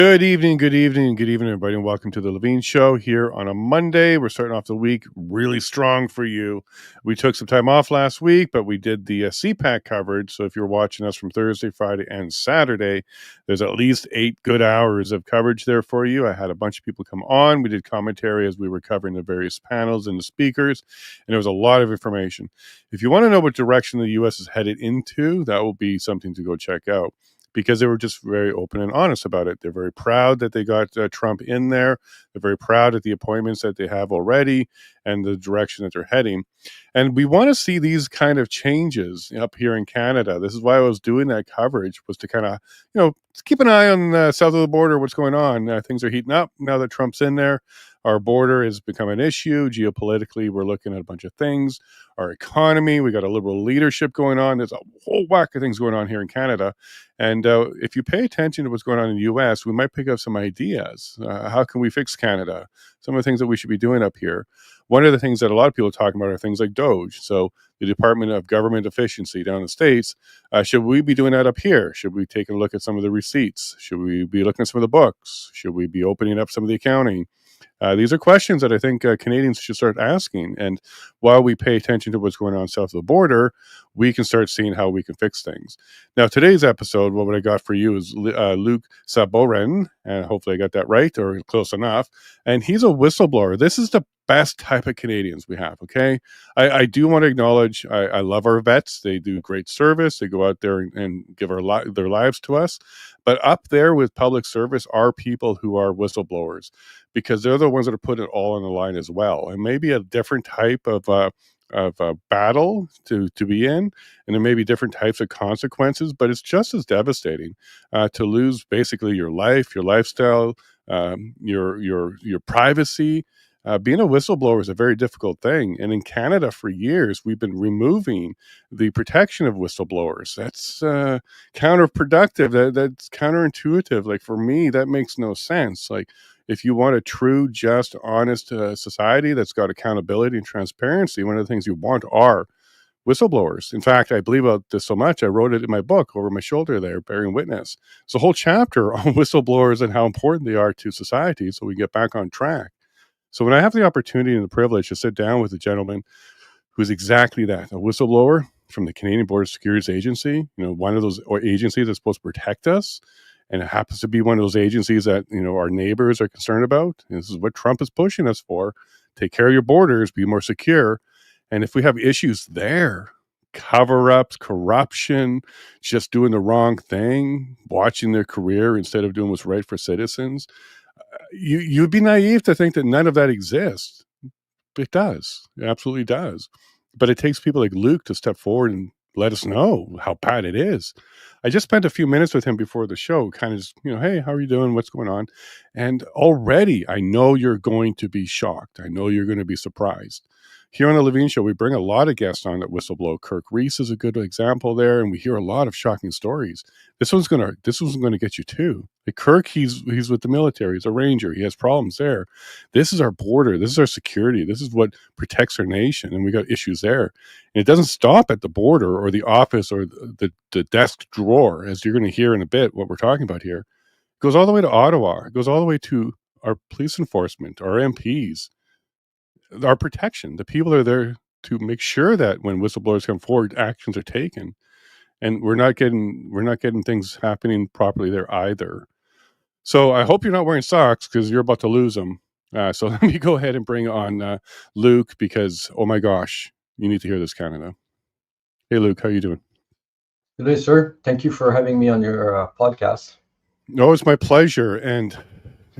Good evening, good evening, good evening, everybody, and welcome to the Lavigne Show here on a Monday. We're starting off the week really strong for you. We took some time off last week, but we did the CPAC coverage. So if you're watching us from Thursday, Friday, and Saturday, there's at least 8 good hours of coverage there for you. I had a bunch of people come on. We did commentary as we were covering the various panels and the speakers, and there was a lot of information. If you want to know what direction the U.S. is headed into, that will be something to go check out, because they were just very open and honest about it. They're very proud that they got Trump in there. They're very proud of the appointments that they have already and the direction that they're heading. And we want to see these kind of changes up here in Canada. This is why I was doing that coverage, was to kind of, keep an eye on south of the border, what's going on. Things are heating up now that Trump's in there. Our border has become an issue. Geopolitically, we're looking at a bunch of things. Our economy, we got a liberal leadership going on. There's a whole whack of things going on here in Canada. And if you pay attention to what's going on in the U.S., we might pick up some ideas. How can we fix Canada? Some of the things that we should be doing up here. One of the things that a lot of people are talking about are things like DOGE. So the Department of Government Efficiency down in the States, should we be doing that up here? Should we take a look at some of the receipts? Should we be looking at some of the books? Should we be opening up some of the accounting? These are questions that I think Canadians should start asking. And while we pay attention to what's going on south of the border, we can start seeing how we can fix things. Now, today's episode, what I got for you is Luc Sabourin, and hopefully I got that right or close enough. And he's a whistleblower. This is the best type of Canadians we have, okay? I do want to acknowledge, I love our vets. They do great service. They go out there and give their lives to us. But up there with public service are people who are whistleblowers, because they're the ones that are putting it all on the line as well. And maybe a different type of battle to be in, and there may be different types of consequences, but it's just as devastating to lose basically your life, your lifestyle, your privacy. Being a whistleblower is a very difficult thing. And in Canada, for years, we've been removing the protection of whistleblowers. That's counterproductive. That's counterintuitive. Like, for me, that makes no sense. Like, if you want a true, just, honest society that's got accountability and transparency, one of the things you want are whistleblowers. In fact, I believe about this so much, I wrote it in my book over my shoulder there, Bearing Witness. It's a whole chapter on whistleblowers and how important they are to society so we get back on track. So when I have the opportunity and the privilege to sit down with a gentleman who's exactly that, a whistleblower from the Canadian Border Security Agency, one of those agencies that's supposed to protect us, and it happens to be one of those agencies that, our neighbors are concerned about. And this is what Trump is pushing us for. Take care of your borders, be more secure. And if we have issues there, cover-ups, corruption, just doing the wrong thing, watching their career instead of doing what's right for citizens, you'd be naive to think that none of that exists. It does. It absolutely does. But it takes people like Luc to step forward and let us know how bad it is. I just spent a few minutes with him before the show, kind of just, hey, how are you doing? What's going on? And already I know you're going to be shocked. I know you're going to be surprised. Here on the Lavigne Show, we bring a lot of guests on that whistleblow. Kirk Reese is a good example there, and we hear a lot of shocking stories. This one's gonna get you too. Like Kirk, he's with the military. He's a ranger. He has problems there. This is our border. This is our security. This is what protects our nation, and we got issues there. And it doesn't stop at the border or the office or the desk drawer, as you're going to hear in a bit. What we're talking about here, it goes all the way to Ottawa. It goes all the way to our police enforcement, our MPs. Our protection. The people are there to make sure that when whistleblowers come forward, actions are taken, and we're not getting things happening properly there either. So I hope you're not wearing socks, because you're about to lose them. So let me go ahead and bring on Luc, because oh my gosh, you need to hear this, Canada. Hey Luc, how you doing? Good day, sir. Thank you for having me on your podcast. No, it's my pleasure. And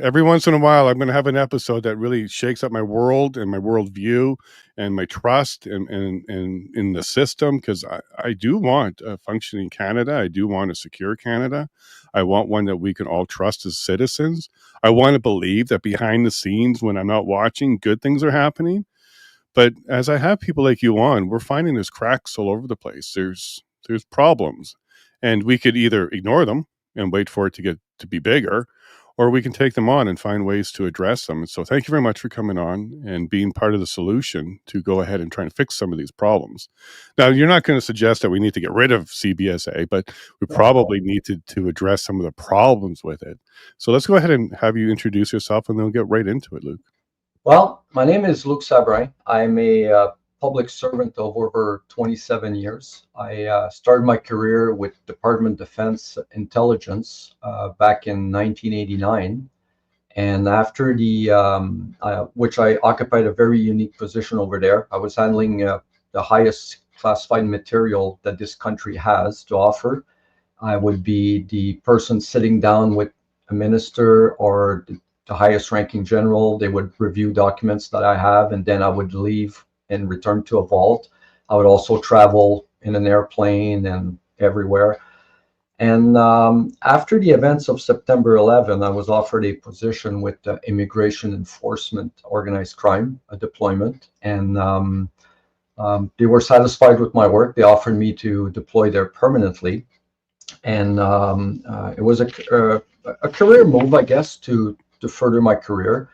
every once in a while, I'm going to have an episode that really shakes up my world and my worldview and my trust in the system, because I do want a functioning Canada. I do want a secure Canada. I want one that we can all trust as citizens. I want to believe that behind the scenes, when I'm not watching, good things are happening. But as I have people like you on, we're finding there's cracks all over the place. There's problems, and we could either ignore them and wait for it to get to be bigger, or we can take them on and find ways to address them. So thank you very much for coming on and being part of the solution to go ahead and try and fix some of these problems. Now, you're not going to suggest that we need to get rid of CBSA, but we probably need to address some of the problems with it. So let's go ahead and have you introduce yourself, and then we'll get right into it, Luc. Well, my name is Luc Sabourin. I'm a public servant of over 27 years. I started my career with Department of Defense Intelligence back in 1989. And after which I occupied a very unique position over there. I was handling the highest classified material that this country has to offer. I would be the person sitting down with a minister or the highest ranking general. They would review documents that I have, and then I would leave and return to a vault. I would also travel in an airplane and everywhere. And after the events of September 11, I was offered a position with the Immigration Enforcement Organized Crime, a deployment. And they were satisfied with my work. They offered me to deploy there permanently. And it was a career move, I guess, to further my career.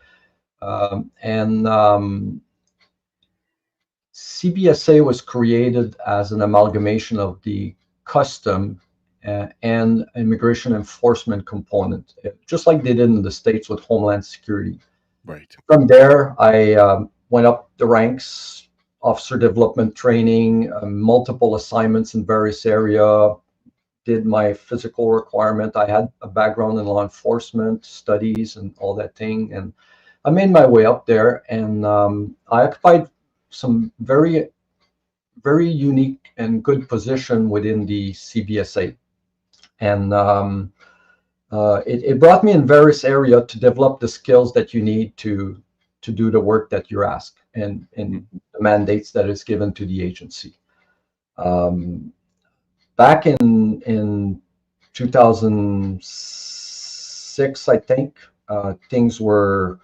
CBSA was created as an amalgamation of the custom and immigration enforcement component, just like they did in the States with Homeland Security. Right. From there, I went up the ranks, officer development training, multiple assignments in various areas, did my physical requirement. I had a background in law enforcement studies and all that thing. And I made my way up there, and I occupied some very, very unique and good position within the CBSA. And it brought me in various areas to develop the skills that you need to do the work that you're asked and the mandates that is given to the agency. Back in 2006, I think, things were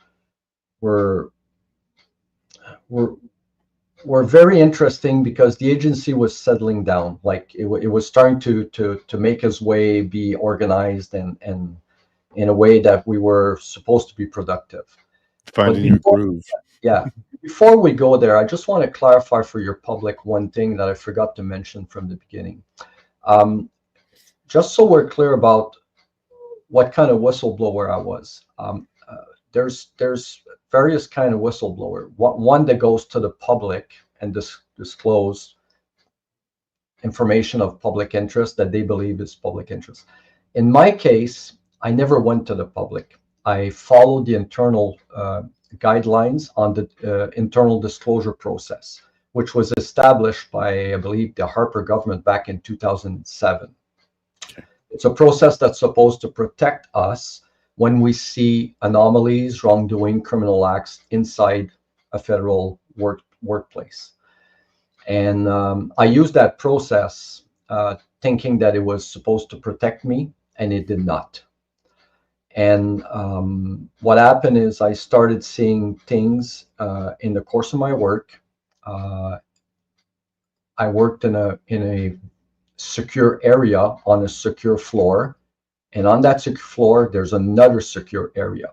very interesting because the agency was settling down. Like it was starting to make its way, be organized, and in a way that we were supposed to be productive. Finding your groove. Yeah. Before we go there, I just want to clarify for your public one thing that I forgot to mention from the beginning. Just so we're clear about what kind of whistleblower I was. There's various kind of whistleblower. One that goes to the public and disclose information of public interest that they believe is public interest. In my case, I never went to the public. I followed the internal guidelines on the internal disclosure process, which was established by, I believe, the Harper government back in 2007. Okay. It's a process that's supposed to protect us when we see anomalies, wrongdoing, criminal acts inside a federal workplace. And I used that process thinking that it was supposed to protect me, and it did not. And what happened is I started seeing things in the course of my work. I worked in a secure area on a secure floor. And on that secure floor, there's another secure area,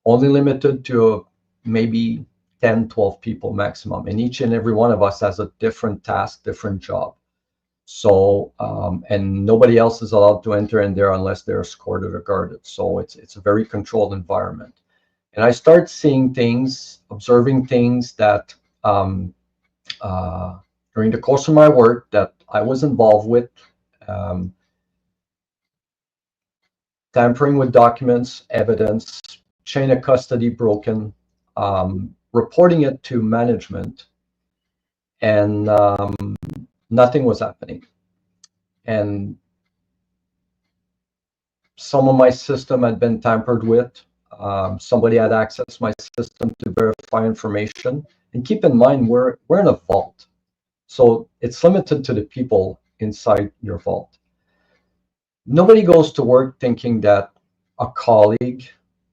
only limited to maybe 10, 12 people maximum. And each and every one of us has a different task, different job. So, and nobody else is allowed to enter in there unless they're escorted or guarded. So it's a very controlled environment. And I start seeing things, observing things that during the course of my work that I was involved with, tampering with documents, evidence, chain of custody broken, reporting it to management, and nothing was happening. And some of my system had been tampered with. Somebody had accessed my system to verify information. And keep in mind, we're in a vault. So it's limited to the people inside your vault. Nobody goes to work thinking that a colleague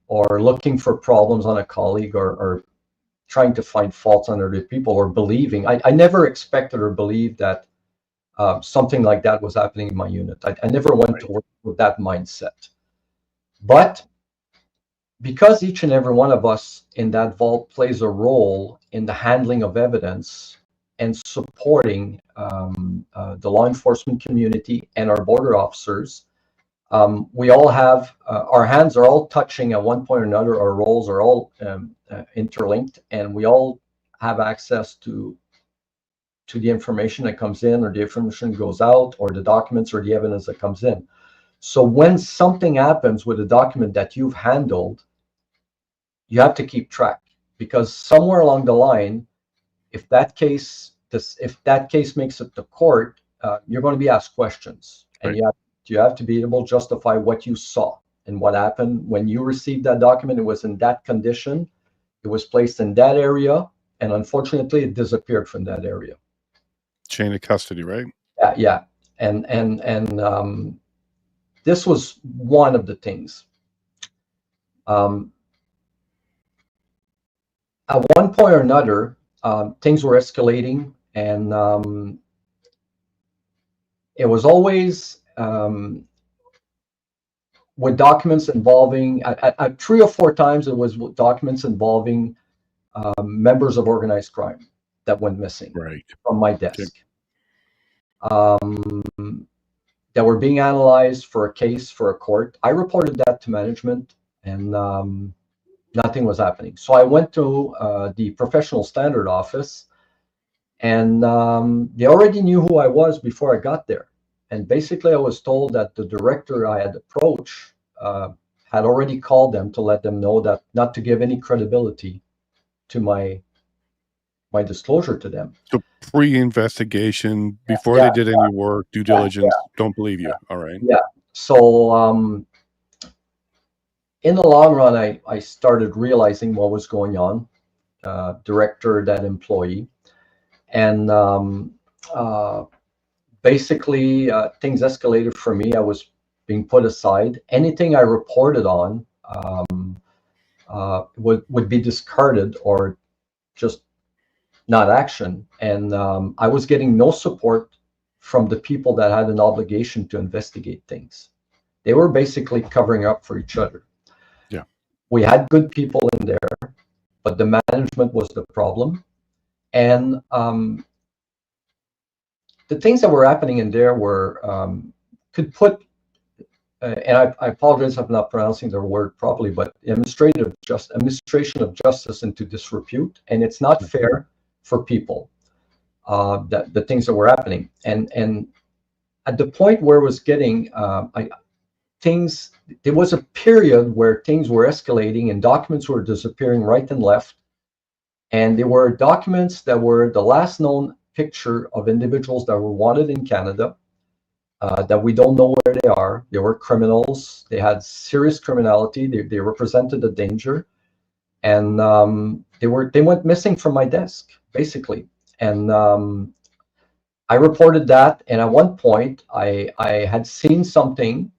or looking for problems on a colleague or trying to find faults on other people or believing. I never expected or believed that something like that was happening in my unit. I never went to work with that mindset. But because each and every one of us in that vault plays a role in the handling of evidence and supporting the law enforcement community and our border officers, we all have our hands are all touching at one point or another. Our roles are all interlinked, and we all have access to the information that comes in, or the information goes out, or the documents or the evidence that comes in. So when something happens with a document that you've handled, you have to keep track, because somewhere along the line, if that case makes it to court, you're going to be asked questions, and Right. you have to be able to justify what you saw and what happened when you received that document. It was in that condition, it was placed in that area, and unfortunately, it disappeared from that area. Chain of custody, right? Yeah, and this was one of the things. At one point or another, things were escalating, and it was always with documents involving, at 3 or 4 times, it was with documents involving members of organized crime that went missing Right. from my desk. That were being analyzed for a case for a court. I reported that to management, and nothing was happening. So I went to the professional standard office, and they already knew who I was before I got there. And basically, I was told that the director I had approached had already called them to let them know that not to give any credibility to my disclosure to them. So pre-investigation, before they did any work, due diligence, don't believe you. All right. Yeah. So in the long run, I started realizing what was going on, director, that employee. And basically, things escalated for me. I was being put aside. Anything I reported on would be discarded or just not action. And I was getting no support from the people that had an obligation to investigate things. They were basically covering up for each other. Yeah. We had good people in there, but the management was the problem. And the things that were happening in there were could put, and I apologize if I'm not pronouncing the word properly, but administration of justice into disrepute, and it's not fair for people. That the things that were happening, and at the point where it was getting things, there was a period where things were escalating and documents were disappearing right and left, and there were documents that were the last known picture of individuals that were wanted in Canada, that we don't know where they are. They were criminals. They had serious criminality. They represented a danger, and they went missing from my desk, basically. And I reported that, and at one point I had seen something,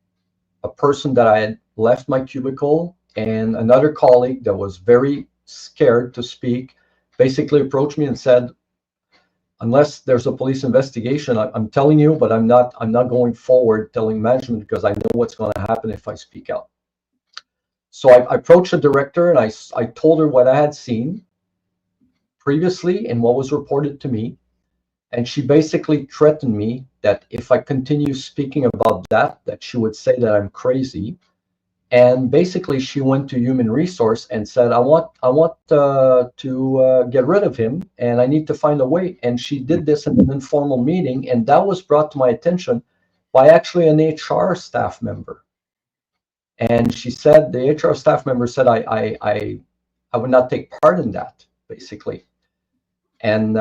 a person that I had left my cubicle, and another colleague that was very scared to speak basically approached me and said, unless there's a police investigation, I'm telling you, but I'm not going forward telling management, because I know what's going to happen if I speak out. So I approached the director, and I told her what I had seen previously and what was reported to me. And she basically threatened me that if I continue speaking about that she would say that I'm crazy. And basically, she went to human resource and said, I want to get rid of him, and I need to find a way. And she did this in an informal meeting, and that was brought to my attention by actually an HR staff member. And she said, the HR staff member said, I would not take part in that, basically. And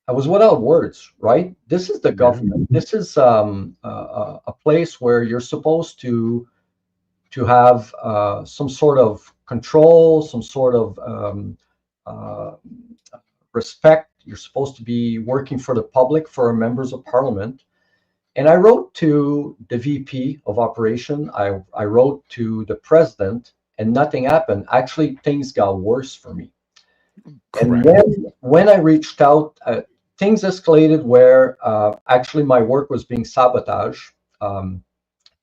I was without words, right? This is the government. This is a place where you're supposed to have some sort of control, some sort of respect. You're supposed to be working for the public, for our members of parliament. And I wrote to the VP of operation. I wrote to the president, and nothing happened. Actually, things got worse for me. Correct. And when I reached out, things escalated where actually my work was being sabotaged.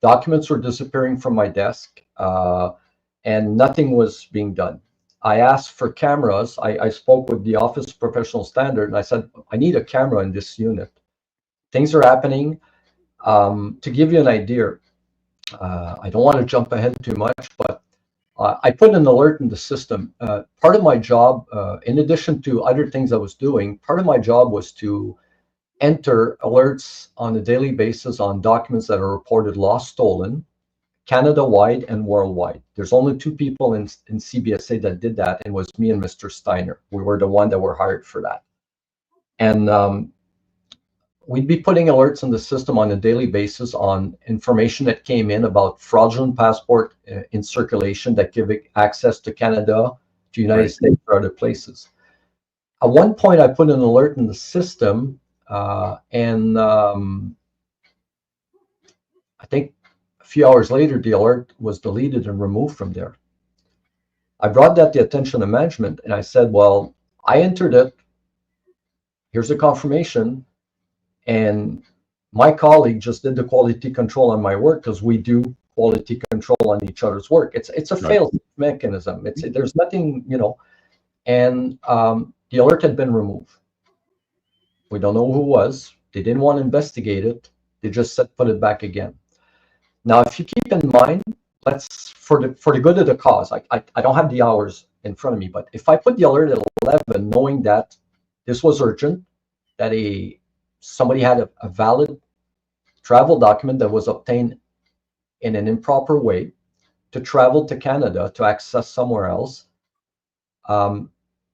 Documents were disappearing from my desk, and nothing was being done. I asked for cameras. I spoke with the Office of Professional Standard, and I said, I need a camera in this unit. Things are happening. To give you an idea, I don't want to jump ahead too much, but I put an alert in the system. Part of my job, in addition to other things I was doing, part of my job was to enter alerts on a daily basis on documents that are reported lost, stolen, Canada-wide and worldwide. There's only two people in CBSA that did that, and it was me and Mr. Steiner. We were the one that were hired for that. And we'd be putting alerts in the system on a daily basis on information that came in about fraudulent passport in circulation that give access to Canada, to United States, or other places. At one point, I put an alert in the system, and I think a few hours later, the alert was deleted and removed from there. I brought that to the attention of management, and I said, well, I entered it. Here's a confirmation. And my colleague just did the quality control on my work, because we do quality control on each other's work. It's a fail mechanism. There's nothing, and the alert had been removed. We don't know who it was. They didn't want to investigate it. They just said put it back again. Now, if you keep in mind, let's for the good of the cause. I don't have the hours in front of me, but if I put the alert at 11, knowing that this was urgent, that somebody had a valid travel document that was obtained in an improper way to travel to Canada to access somewhere else, and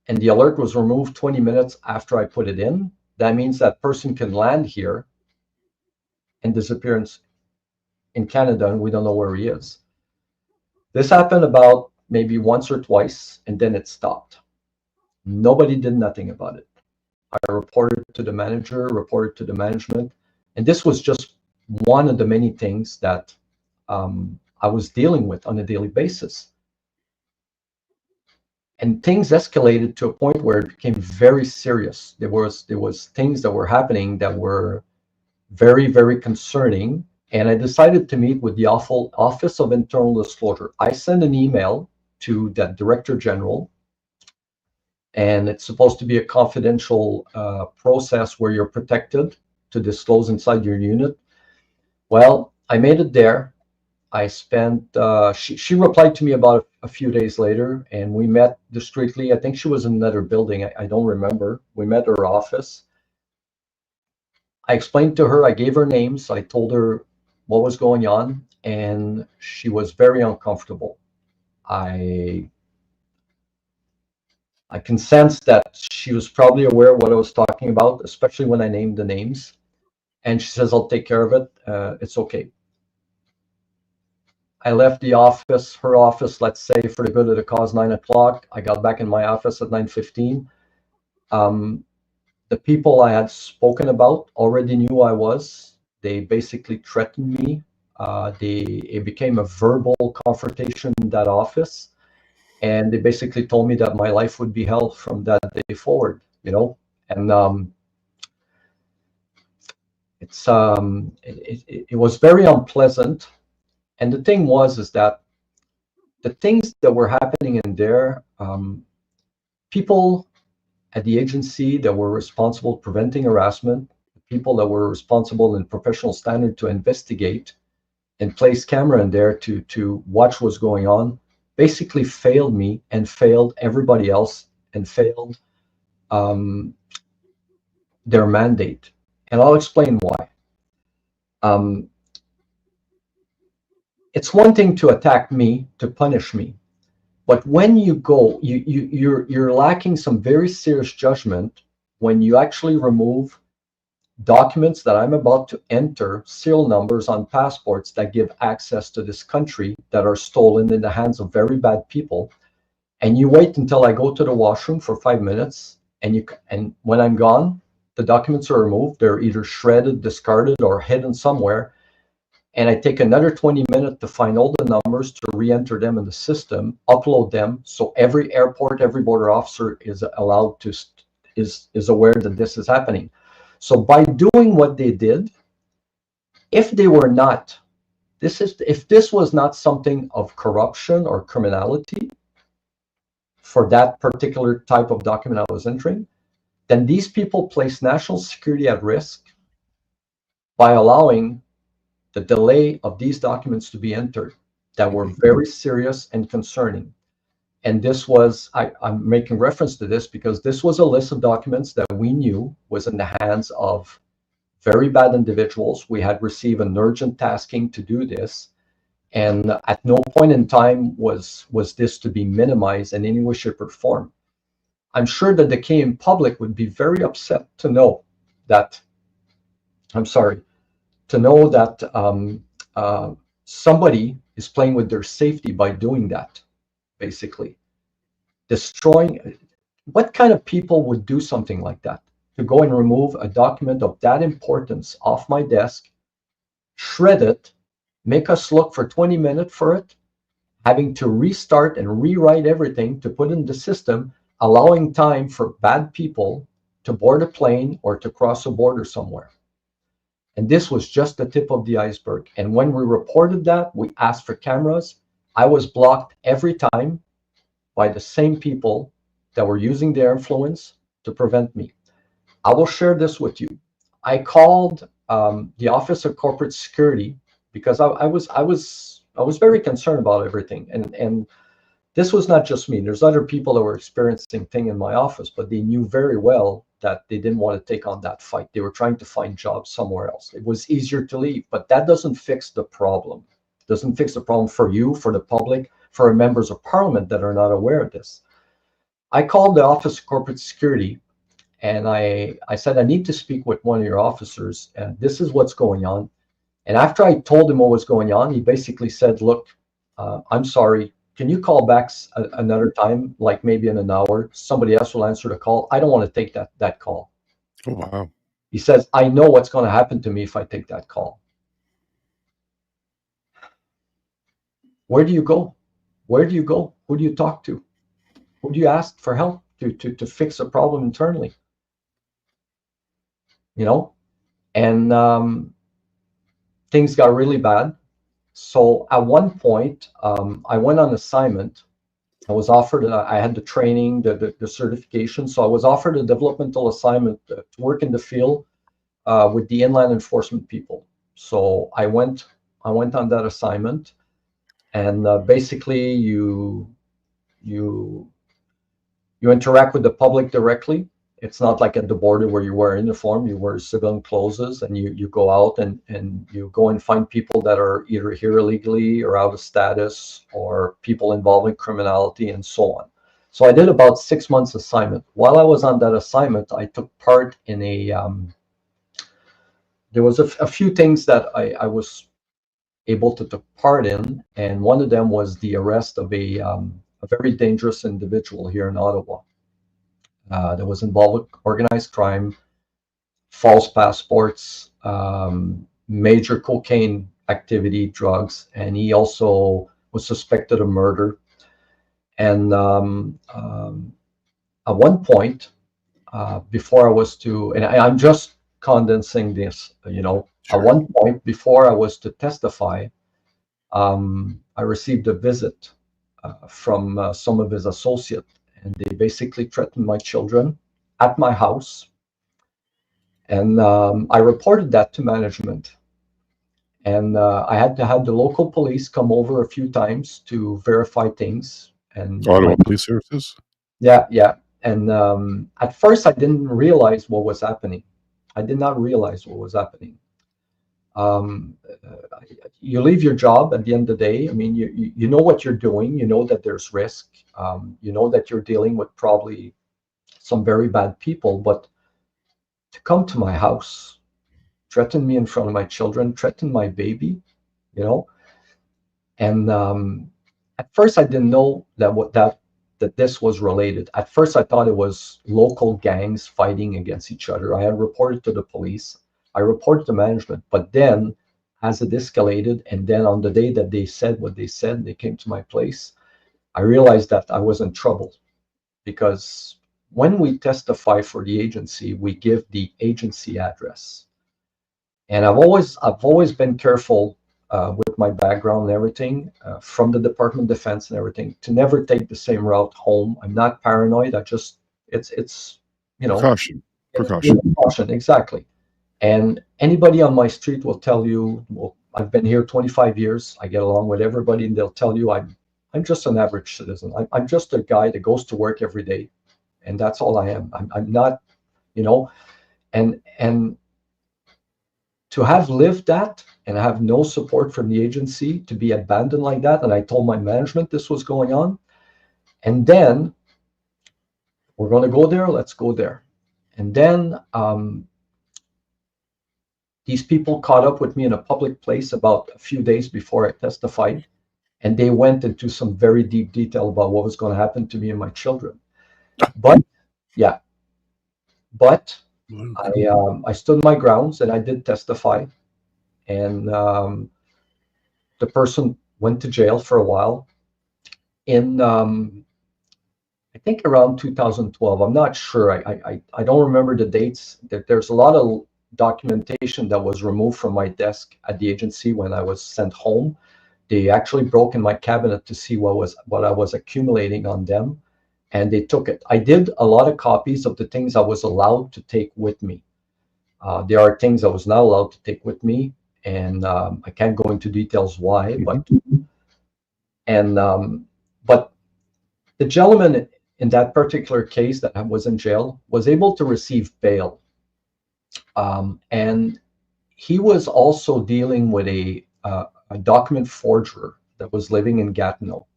the alert was removed 20 minutes after I put it in, that means that person can land here and disappear in Canada, and we don't know where he is. This happened about maybe once or twice, and then it stopped. Nobody did nothing about it. I reported to the manager, reported to the management, and this was just one of the many things that I was dealing with on a daily basis. And things escalated to a point where it became very serious. There was things that were happening that were very, very concerning. And I decided to meet with the Office of Internal Disclosure. I sent an email to that Director General, and it's supposed to be a confidential process where you're protected to disclose inside your unit. Well, I made it there. I spent, she replied to me about a few days later, and we met discreetly. I think she was in another building. I don't remember. We met at her office. I explained to her, I gave her names. I told her what was going on, and she was very uncomfortable. I can sense that she was probably aware of what I was talking about, especially when I named the names. And she says, I'll take care of it. It's okay. I left the office, her office, let's say, for the good of the cause, 9 o'clock. I got back in my office at 9:15. The people I had spoken about already knew who I was. They basically threatened me. It became a verbal confrontation in that office. And they basically told me that my life would be hell from that day forward, and it was very unpleasant. And the thing is that the things that were happening in there, people at the agency that were responsible preventing harassment, people that were responsible in professional standard to investigate and place camera in there to watch what's going on, basically failed me and failed everybody else and failed their mandate. And I'll explain why. It's one thing to attack me, to punish me, but when you go, you're lacking some very serious judgment when you actually remove documents that I'm about to enter, serial numbers on passports that give access to this country that are stolen in the hands of very bad people, and you wait until I go to the washroom for 5 minutes, and when I'm gone, the documents are removed. They're either shredded, discarded, or hidden somewhere. And I take another 20 minutes to find all the numbers, to re-enter them in the system, upload them, so every airport, every border officer is allowed to is aware that this is happening. So by doing what they did, if they were not if this was not something of corruption or criminality for that particular type of document I was entering, then these people place national security at risk by allowing the delay of these documents to be entered that were very serious and concerning. And this was, I'm making reference to this because this was a list of documents that we knew was in the hands of very bad individuals. We had received an urgent tasking to do this. And at no point in time was this to be minimized in any way, shape, or form. I'm sure that the Canadian public would be very upset to know that, somebody is playing with their safety by doing that, basically. Destroying, what kind of people would do something like that? To go and remove a document of that importance off my desk, shred it, make us look for 20 minutes for it, having to restart and rewrite everything to put in the system, allowing time for bad people to board a plane or to cross a border somewhere. And this was just the tip of the iceberg. And when we reported that, we asked for cameras. I was blocked every time by the same people that were using their influence to prevent me. I will share this with you. I called the Office of Corporate Security because I was very concerned about everything. And this was not just me. There's other people that were experiencing things in my office, but they knew very well that they didn't want to take on that fight. They were trying to find jobs somewhere else. It was easier to leave, but that doesn't fix the problem. It doesn't fix the problem for you, for the public, for members of parliament that are not aware of this. I called the Office of Corporate Security and I said, I need to speak with one of your officers, and this is what's going on. And after I told him what was going on, he basically said, look, I'm sorry. Can you call back another time, like maybe in an hour? Somebody else will answer the call. I don't want to take that call. Oh, wow. He says, I know what's going to happen to me if I take that call. Where do you go? Where do you go? Who do you talk to? Who do you ask for help to fix a problem internally? You know, and things got really bad. So at one point, I went on assignment. I was offered, I had the training, the certification. So I was offered a developmental assignment to work in the field with the inland enforcement people. So I went on that assignment, and basically you interact with the public directly. It's not like at the border where you wear a uniform, you wear civilian clothes, and you go out and you go and find people that are either here illegally or out of status, or people involved in criminality and so on. So I did about 6 months assignment. While I was on that assignment, I took part in there was a few things that I was able to take part in, and one of them was the arrest of a very dangerous individual here in Ottawa. That was involved with organized crime, false passports, major cocaine activity, drugs, and he also was suspected of murder. And at one point, before I was to, and I'm just condensing this, Sure. At one point before I was to testify, I received a visit from some of his associates. And they basically threatened my children at my house. And I reported that to management. And I had to have the local police come over a few times to verify things. And Ottawa Police Services? Yeah. And at first, I didn't realize what was happening. I did not realize what was happening. You leave your job at the end of the day. I mean, you know what you're doing. You know that there's risk. You know that you're dealing with probably some very bad people. But to come to my house, threaten me in front of my children, threaten my baby, and at first I didn't know that this was related. At first I thought it was local gangs fighting against each other. I had reported to the police. I reported to management, but then as it escalated, and then on the day that they said what they said, they came to my place, I realized that I was in trouble, because when we testify for the agency, we give the agency address. And I've always been careful with with my background and everything, from the Department of Defense and everything, to never take the same route home. I'm not paranoid. It's Precaution. precaution, exactly. And anybody on my street will tell you, well, I've been here 25 years. I get along with everybody, and they'll tell you I'm just an average citizen. I'm just a guy that goes to work every day, and that's all I am. I'm not, and to have lived that and have no support from the agency, to be abandoned like that. And I told my management this was going on. And then we're going to go there. Let's go there. And then these people caught up with me in a public place about a few days before I testified. And they went into some very deep detail about what was going to happen to me and my children. But I stood my grounds and I did testify. And the person went to jail for a while in I think around 2012. I'm not sure. I don't remember the dates. There's a lot of documentation that was removed from my desk at the agency when I was sent home. They actually broke in my cabinet to see what I was accumulating on them, and they took it. I did a lot of copies of the things I was allowed to take with me. There are things I was not allowed to take with me, and I can't go into details why. But the gentleman in that particular case that was in jail was able to receive bail, and he was also dealing with a document forger that was living in Gatineau,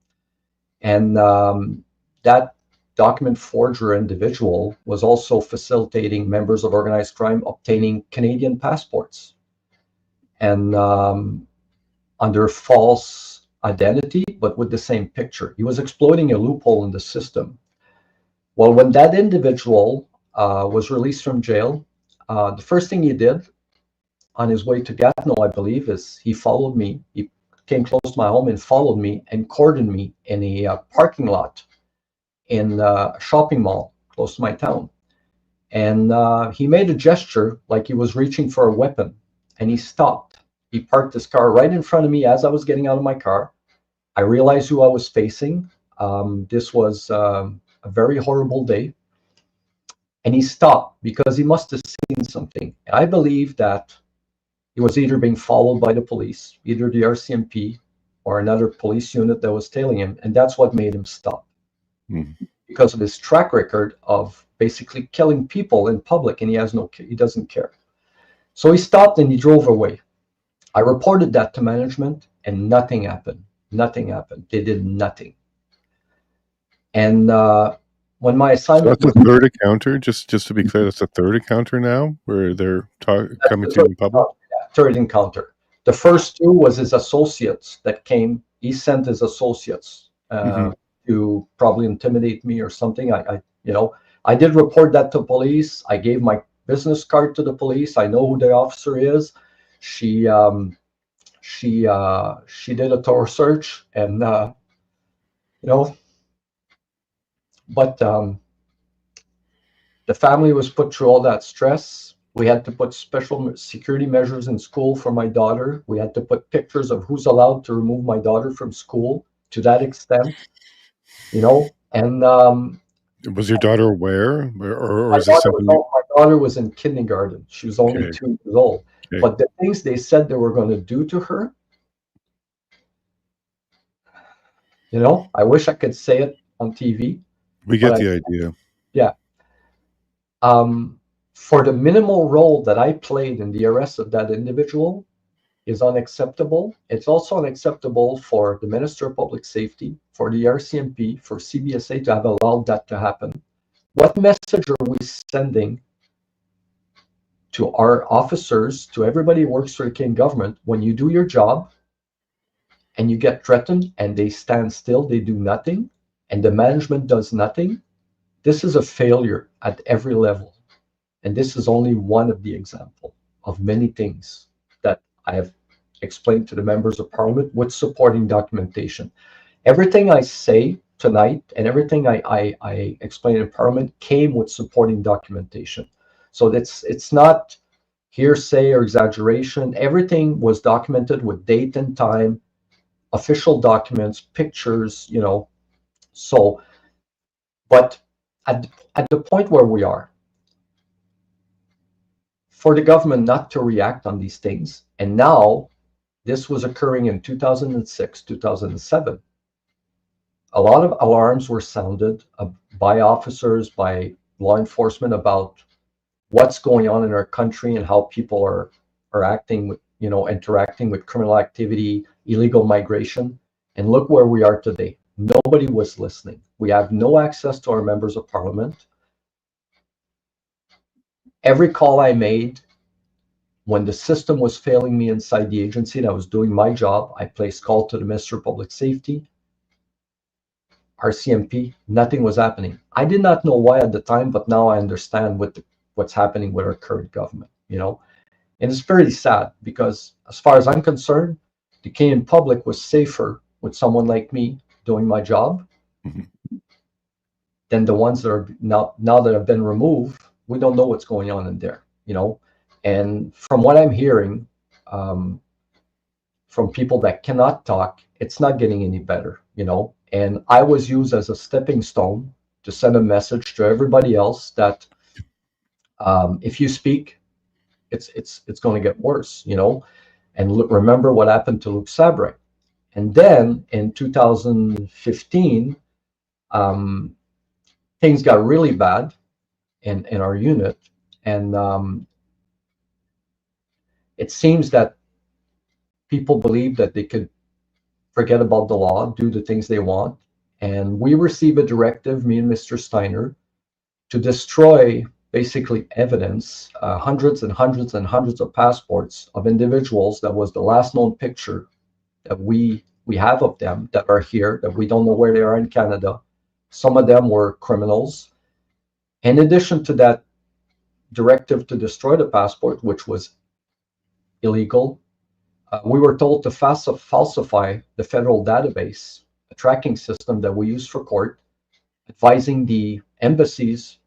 and that document forger individual was also facilitating members of organized crime obtaining Canadian passports, and under false identity, but with the same picture. He was exploiting a loophole in the system. Well, when that individual was released from jail, the first thing he did on his way to Gatineau, I believe, is he followed me. He came close to my home and followed me and cordoned me in a parking lot in a shopping mall close to my town. And he made a gesture like he was reaching for a weapon, and he stopped. He parked his car right in front of me as I was getting out of my car. I realized who I was facing. This was a very horrible day. And he stopped because he must have seen something. I believe that he was either being followed by the police, either the RCMP or another police unit that was tailing him. And that's what made him stop. Because of his track record of basically killing people in public, and he doesn't care. So he stopped and he drove away. I reported that to management, and nothing happened. Nothing happened. They did nothing. And when my assignment, so that's a third encounter. Just to be clear, that's a third encounter now, where they're coming to you in public. Third encounter. The first two was his associates that came. He sent his associates to probably intimidate me or something. I did report that to police. I gave my business card to the police. I know who the officer is. She did a thorough search, and but the family was put through all that stress. We had to put special security measures in school for my daughter. We had to put pictures of who's allowed to remove my daughter from school, to that extent, and was your daughter aware, or is this something? My daughter was in kindergarten. She was only 2 years old. Okay. But the things they said they were going to do to her, I wish I could say it on TV. We get the idea. Yeah. For the minimal role that I played in the arrest of that individual is unacceptable. It's also unacceptable for the Minister of Public Safety, for the RCMP, for CBSA to have allowed that to happen. What message are we sending to our officers, to everybody who works for the Canadian government, when you do your job and you get threatened and they stand still, they do nothing, and the management does nothing? This is a failure at every level. And this is only one of the examples of many things that I have explained to the members of Parliament with supporting documentation. Everything I say tonight and everything I explain in Parliament came with supporting documentation. So it's not hearsay or exaggeration. Everything was documented with date and time, official documents, pictures, So, but at the point where we are, for the government not to react on these things, and now this was occurring in 2006, 2007, a lot of alarms were sounded by officers, by law enforcement about what's going on in our country and how people are acting with, interacting with criminal activity, illegal migration. And look where we are today. Nobody was listening. We have no access to our members of parliament. Every call I made when the system was failing me inside the agency and I was doing my job, I placed call to the Minister of Public Safety, RCMP, nothing was happening. I did not know why at the time, but now I understand what's happening with our current government. And it's very sad because as far as I'm concerned, the Canadian public was safer with someone like me doing my job than the ones that are now that have been removed. We don't know what's going on in there. And from what I'm hearing from people that cannot talk, it's not getting any better. And I was used as a stepping stone to send a message to everybody else that if you speak, it's going to get worse. And remember what happened to Luc Sabourin. And then in 2015, things got really bad in our unit, and it seems that people believe that they could forget about the law, do the things they want. And we received a directive, me and Mr. Steiner, to destroy basically evidence, hundreds and hundreds and hundreds of passports of individuals that was the last known picture that we have of them that are here, that we don't know where they are in Canada. Some of them were criminals. In addition to that directive to destroy the passport, which was illegal, we were told to falsify the federal database, a tracking system that we use for court, advising the embassies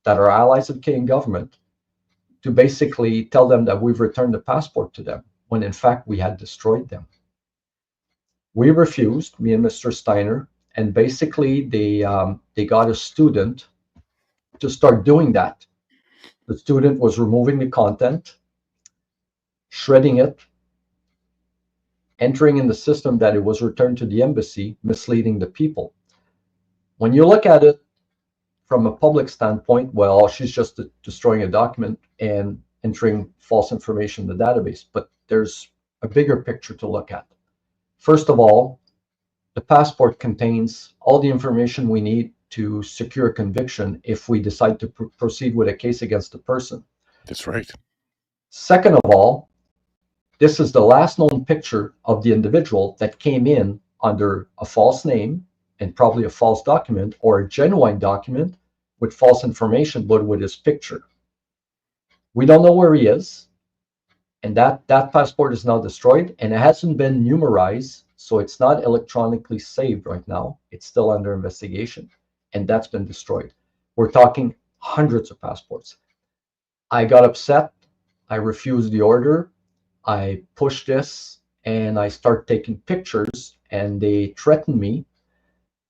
that are allies of the Canadian government to basically tell them that we've returned the passport to them, when in fact we had destroyed them. We refused, me and Mr. Steiner, and basically they got a student to start doing that. The student was removing the content, shredding it, entering in the system that it was returned to the embassy, misleading the people. When you look at it from a public standpoint, well, she's just destroying a document and entering false information in the database. But there's a bigger picture to look at. First of all, the passport contains all the information we need to secure a conviction if we decide to proceed with a case against the person. That's right. Second of all, this is the last known picture of the individual that came in under a false name and probably a false document, or a genuine document with false information, but with his picture. We don't know where he is, and that passport is now destroyed, and it hasn't been numerized, so it's not electronically saved right now. It's still under investigation, and that's been destroyed. We're talking hundreds of passports. I got upset. I refused the order. I pushed this, and I start taking pictures, and they threatened me,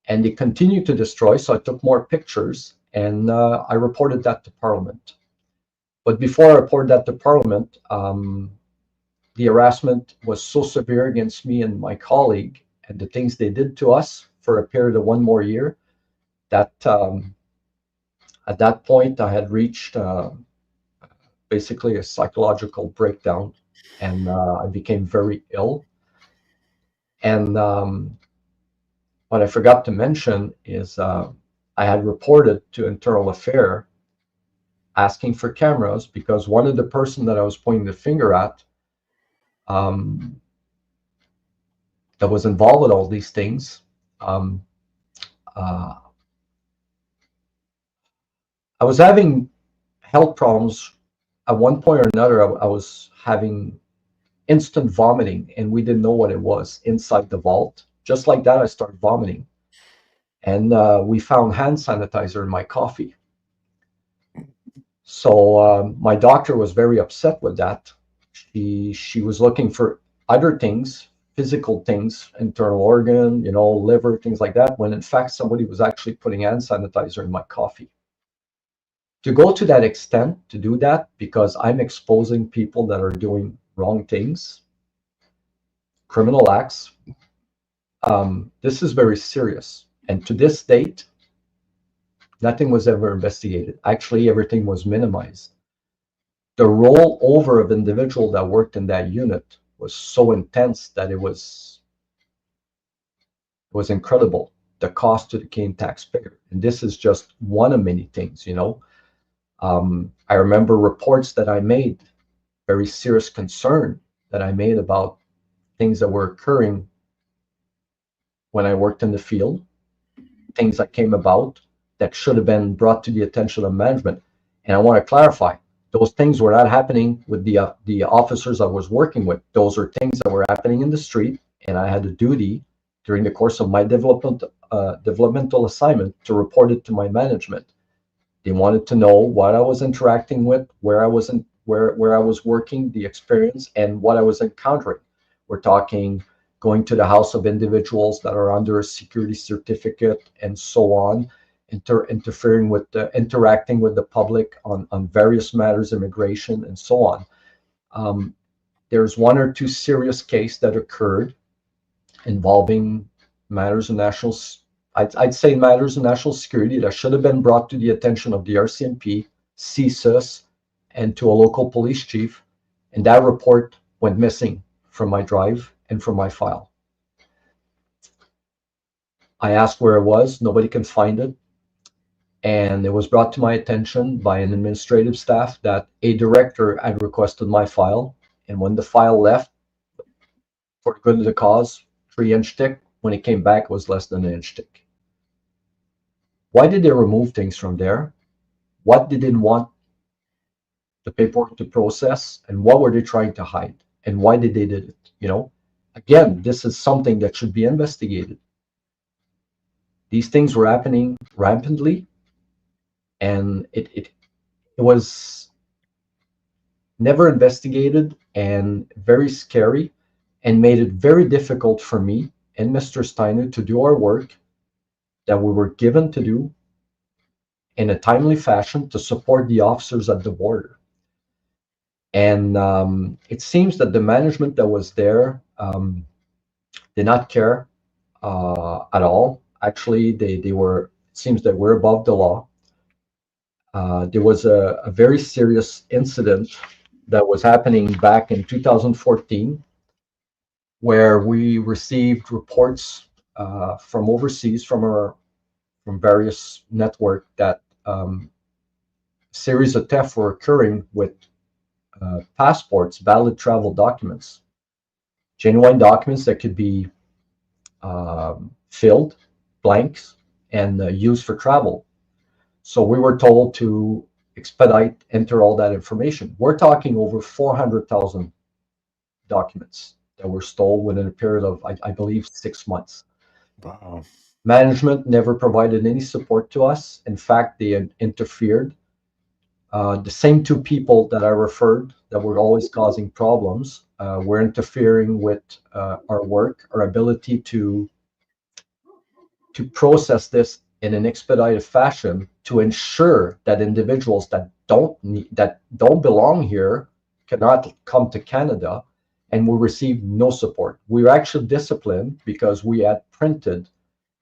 and they continued to destroy. So I took more pictures, and I reported that to Parliament. But before I reported that to Parliament, the harassment was so severe against me and my colleague, and the things they did to us for a period of one more year, that at that point I had reached basically a psychological breakdown, and I became very ill. And what I forgot to mention is I had reported to Internal Affairs asking for cameras, because one of the person that I was pointing the finger at that was involved with all these things, I was having health problems. At one point or another, I was having instant vomiting, and we didn't know what it was inside the vault. Just like that, I started vomiting. And we found hand sanitizer in my coffee. So my doctor was very upset with that. She was looking for other things, physical things, internal organ, liver, things like that, when in fact somebody was actually putting hand sanitizer in my coffee. To go to that extent, to do that, because I'm exposing people that are doing wrong things, criminal acts, this is very serious. And to this date, nothing was ever investigated. Actually, everything was minimized. The rollover of individual that worked in that unit was so intense that it was incredible, the cost to the Canadian taxpayer. And this is just one of many things, I remember reports that I made, very serious concern that I made about things that were occurring when I worked in the field, things that came about that should have been brought to the attention of management. And I want to clarify, those things were not happening with the officers I was working with. Those are things that were happening in the street, and I had a duty during the course of my developmental assignment to report it to my management. They wanted to know what I was interacting with, where I was working, the experience, and what I was encountering. We're talking going to the house of individuals that are under a security certificate and so on, interfering with interacting with the public on various matters, immigration and so on. There's one or two serious cases that occurred involving matters of I'd say matters of national security that should have been brought to the attention of the RCMP, CSIS, and to a local police chief. And that report went missing from my drive and from my file. I asked where it was. Nobody can find it. And it was brought to my attention by an administrative staff that a director had requested my file. And when the file left, for the good of the cause, 3-inch thick, when it came back, it was less than an inch thick. Why did they remove things from there? What did they want the paperwork to process, and what were they trying to hide, and why did they did it? Again, this is something that should be investigated. These things were happening rampantly, and it was never investigated, and very scary, and made it very difficult for me and Mr. Steiner to do our work that we were given to do in a timely fashion to support the officers at the border. And it seems that the management that was there did not care at all. Actually, they were, it seems that we're above the law. There was a very serious incident that was happening back in 2014, where we received reports from overseas, from various network, that series of thefts were occurring with passports, valid travel documents, genuine documents that could be filled, blanks, and used for travel. So we were told to expedite, enter all that information. We're talking over 400,000 documents that were stolen within a period of, I believe, 6 months. Wow. Management never provided any support to us. In fact, they interfered. The same two people that I referred that were always causing problems were interfering with our work, our ability to process this in an expedited fashion, to ensure that individuals that don't belong here cannot come to Canada, and we received no support. We were actually disciplined because we had printed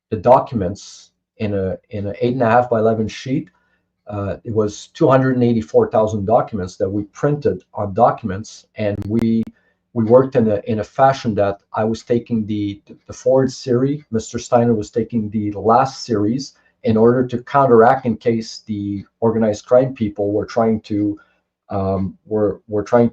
the documents in an 8.5 by 11 sheet. It was 284,000 documents that we printed on documents, and we worked in a fashion that I was taking the forward series, Mr. Steiner was taking the last series, in order to counteract in case the organized crime people were trying to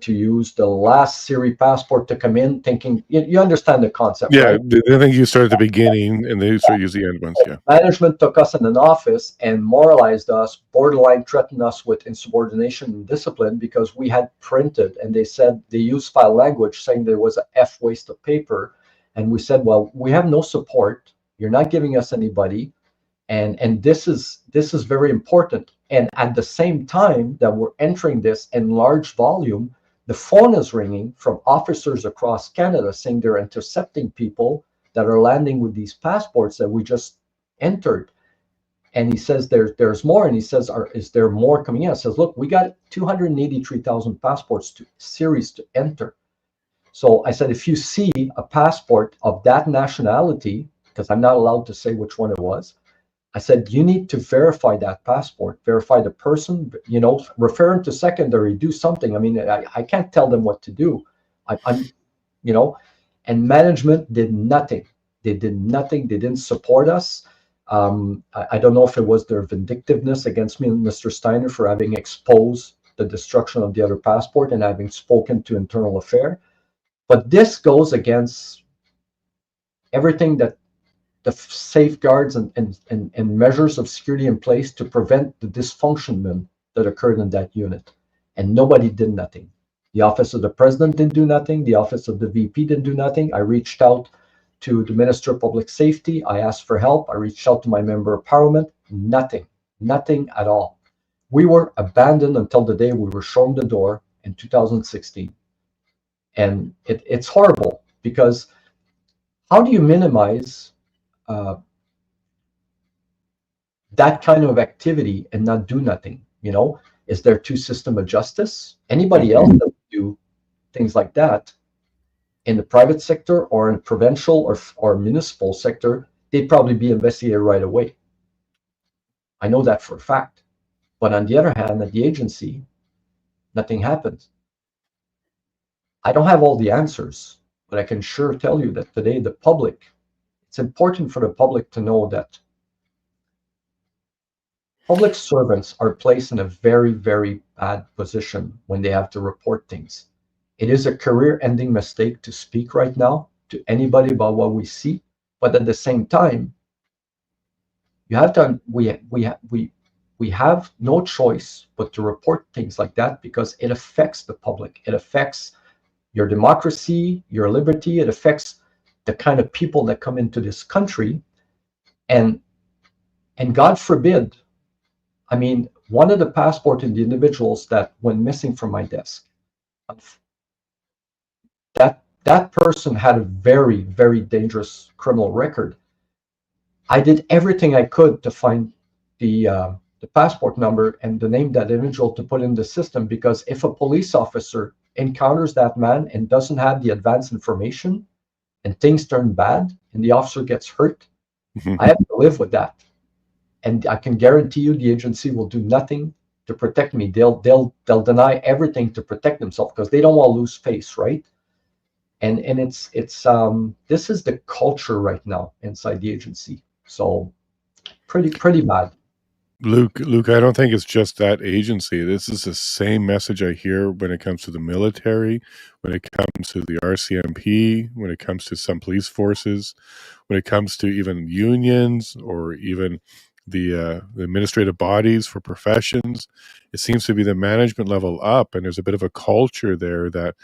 use the last series passport to come in, thinking, you understand the concept, Yeah, right? I think you start at the beginning and they start using the end ones. Yeah. Management took us in an office and moralized us, borderline threatened us with insubordination and discipline, because we had printed, and they said they used foul language, saying there was a F waste of paper. And we said, well, we have no support. You're not giving us anybody. And this is very important. And at the same time that we're entering this in large volume, the phone is ringing from officers across Canada saying they're intercepting people that are landing with these passports that we just entered. And he says there's more, and he says, is there more coming in? I says, look, we got 283,000 passports series to enter. So I said, if you see a passport of that nationality, because I'm not allowed to say which one it was, I said, you need to verify that passport, verify the person, refer them to secondary, do something. I mean, I can't tell them what to do. I'm, and management did nothing. They did nothing. They didn't support us. I don't know if it was their vindictiveness against me and Mr. Steiner for having exposed the destruction of the other passport and having spoken to internal affairs. But this goes against everything that the safeguards and measures of security in place to prevent the dysfunction that occurred in that unit. And nobody did nothing. The office of the president didn't do nothing. The office of the VP didn't do nothing. I reached out to the Minister of Public Safety. I asked for help. I reached out to my member of parliament. Nothing at all. We were abandoned until the day we were shown the door in 2016. And it's horrible, because how do you minimize that kind of activity and not do nothing? Is there two system of justice? Anybody else that would do things like that in the private sector or in provincial or municipal sector, they'd probably be investigated right away. I know that for a fact. But on the other hand, at the agency, nothing happens. I don't have all the answers, but I can sure tell you that today it's important for the public to know that public servants are placed in a very, very bad position when they have to report things. It is a career-ending mistake to speak right now to anybody about what we see, but at the same time, you have to. We have no choice but to report things like that, because it affects the public. It affects your democracy, your liberty. It affects the kind of people that come into this country, and God forbid. I mean, one of the passport in the individuals that went missing from my desk, that person had a very, very dangerous criminal record. I did everything I could to find the passport number and the name of that individual to put in the system, because if a police officer encounters that man and doesn't have the advance information and things turn bad and the officer gets hurt, I have to live with that. And I can guarantee you the agency will do nothing to protect me. They'll deny everything to protect themselves, because they don't want to lose face, right? And it's this is the culture right now inside the agency. So pretty bad. Luke, I don't think it's just that agency. This is the same message I hear when it comes to the military, when it comes to the RCMP, when it comes to some police forces, when it comes to even unions or even the administrative bodies for professions. It seems to be the management level up, and there's a bit of a culture there that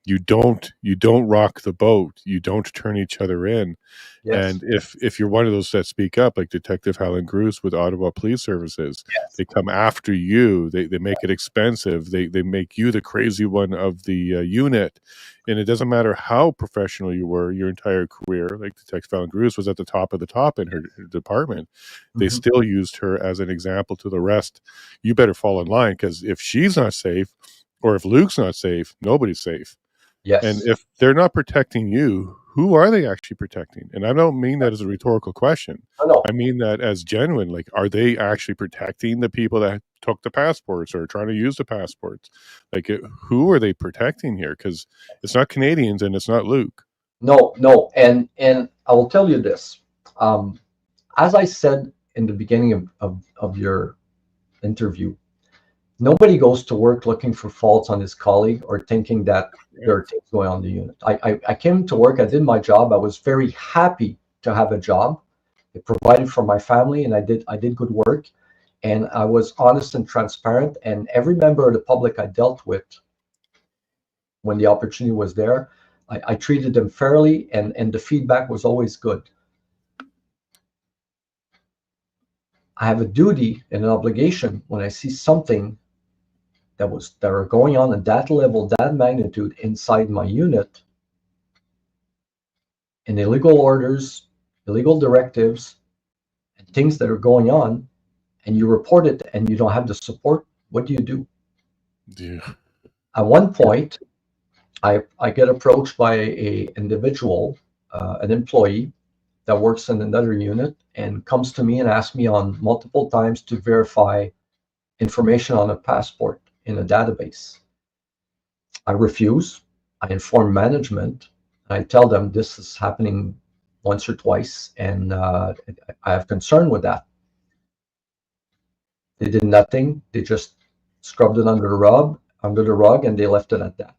you don't rock the boat, you don't turn each other in. Yes. And if you're one of those that speak up, like Detective Helen Gruce with Ottawa Police Services, Yes. they come after you. They make it expensive. They make you the crazy one of the unit. And it doesn't matter how professional you were your entire career. Like Detective Helen Gruce was at the top of the top in her department. They still used her as an example to the rest. You better fall in line, because if she's not safe, or if Luke's not safe, nobody's safe. Yes. And if they're not protecting you, who are they actually protecting? And I don't mean that as a rhetorical question. No. I mean that as genuine. Like, are they actually protecting the people that took the passports or are trying to use the passports? Like, who are they protecting here? Because it's not Canadians and it's not Luke. No. And I will tell you this. As I said in the beginning of your interview, nobody goes to work looking for faults on his colleague or thinking that there are things going on in the unit. I came to work, I did my job. I was very happy to have a job. It provided for my family, and I did good work. And I was honest and transparent. And every member of the public I dealt with, when the opportunity was there, I treated them fairly, and the feedback was always good. I have a duty and an obligation when I see something that are going on at that level, that magnitude inside my unit, and illegal orders, illegal directives, and things that are going on, and you report it and you don't have the support, what do? Yeah. At one point, I get approached by a individual, an employee that works in another unit, and comes to me and asks me on multiple times to verify information on a passport in a database. I refuse. I inform management. I tell them this is happening once or twice, and I have concern with that. They did nothing. They just scrubbed it under the rug, and they left it at that.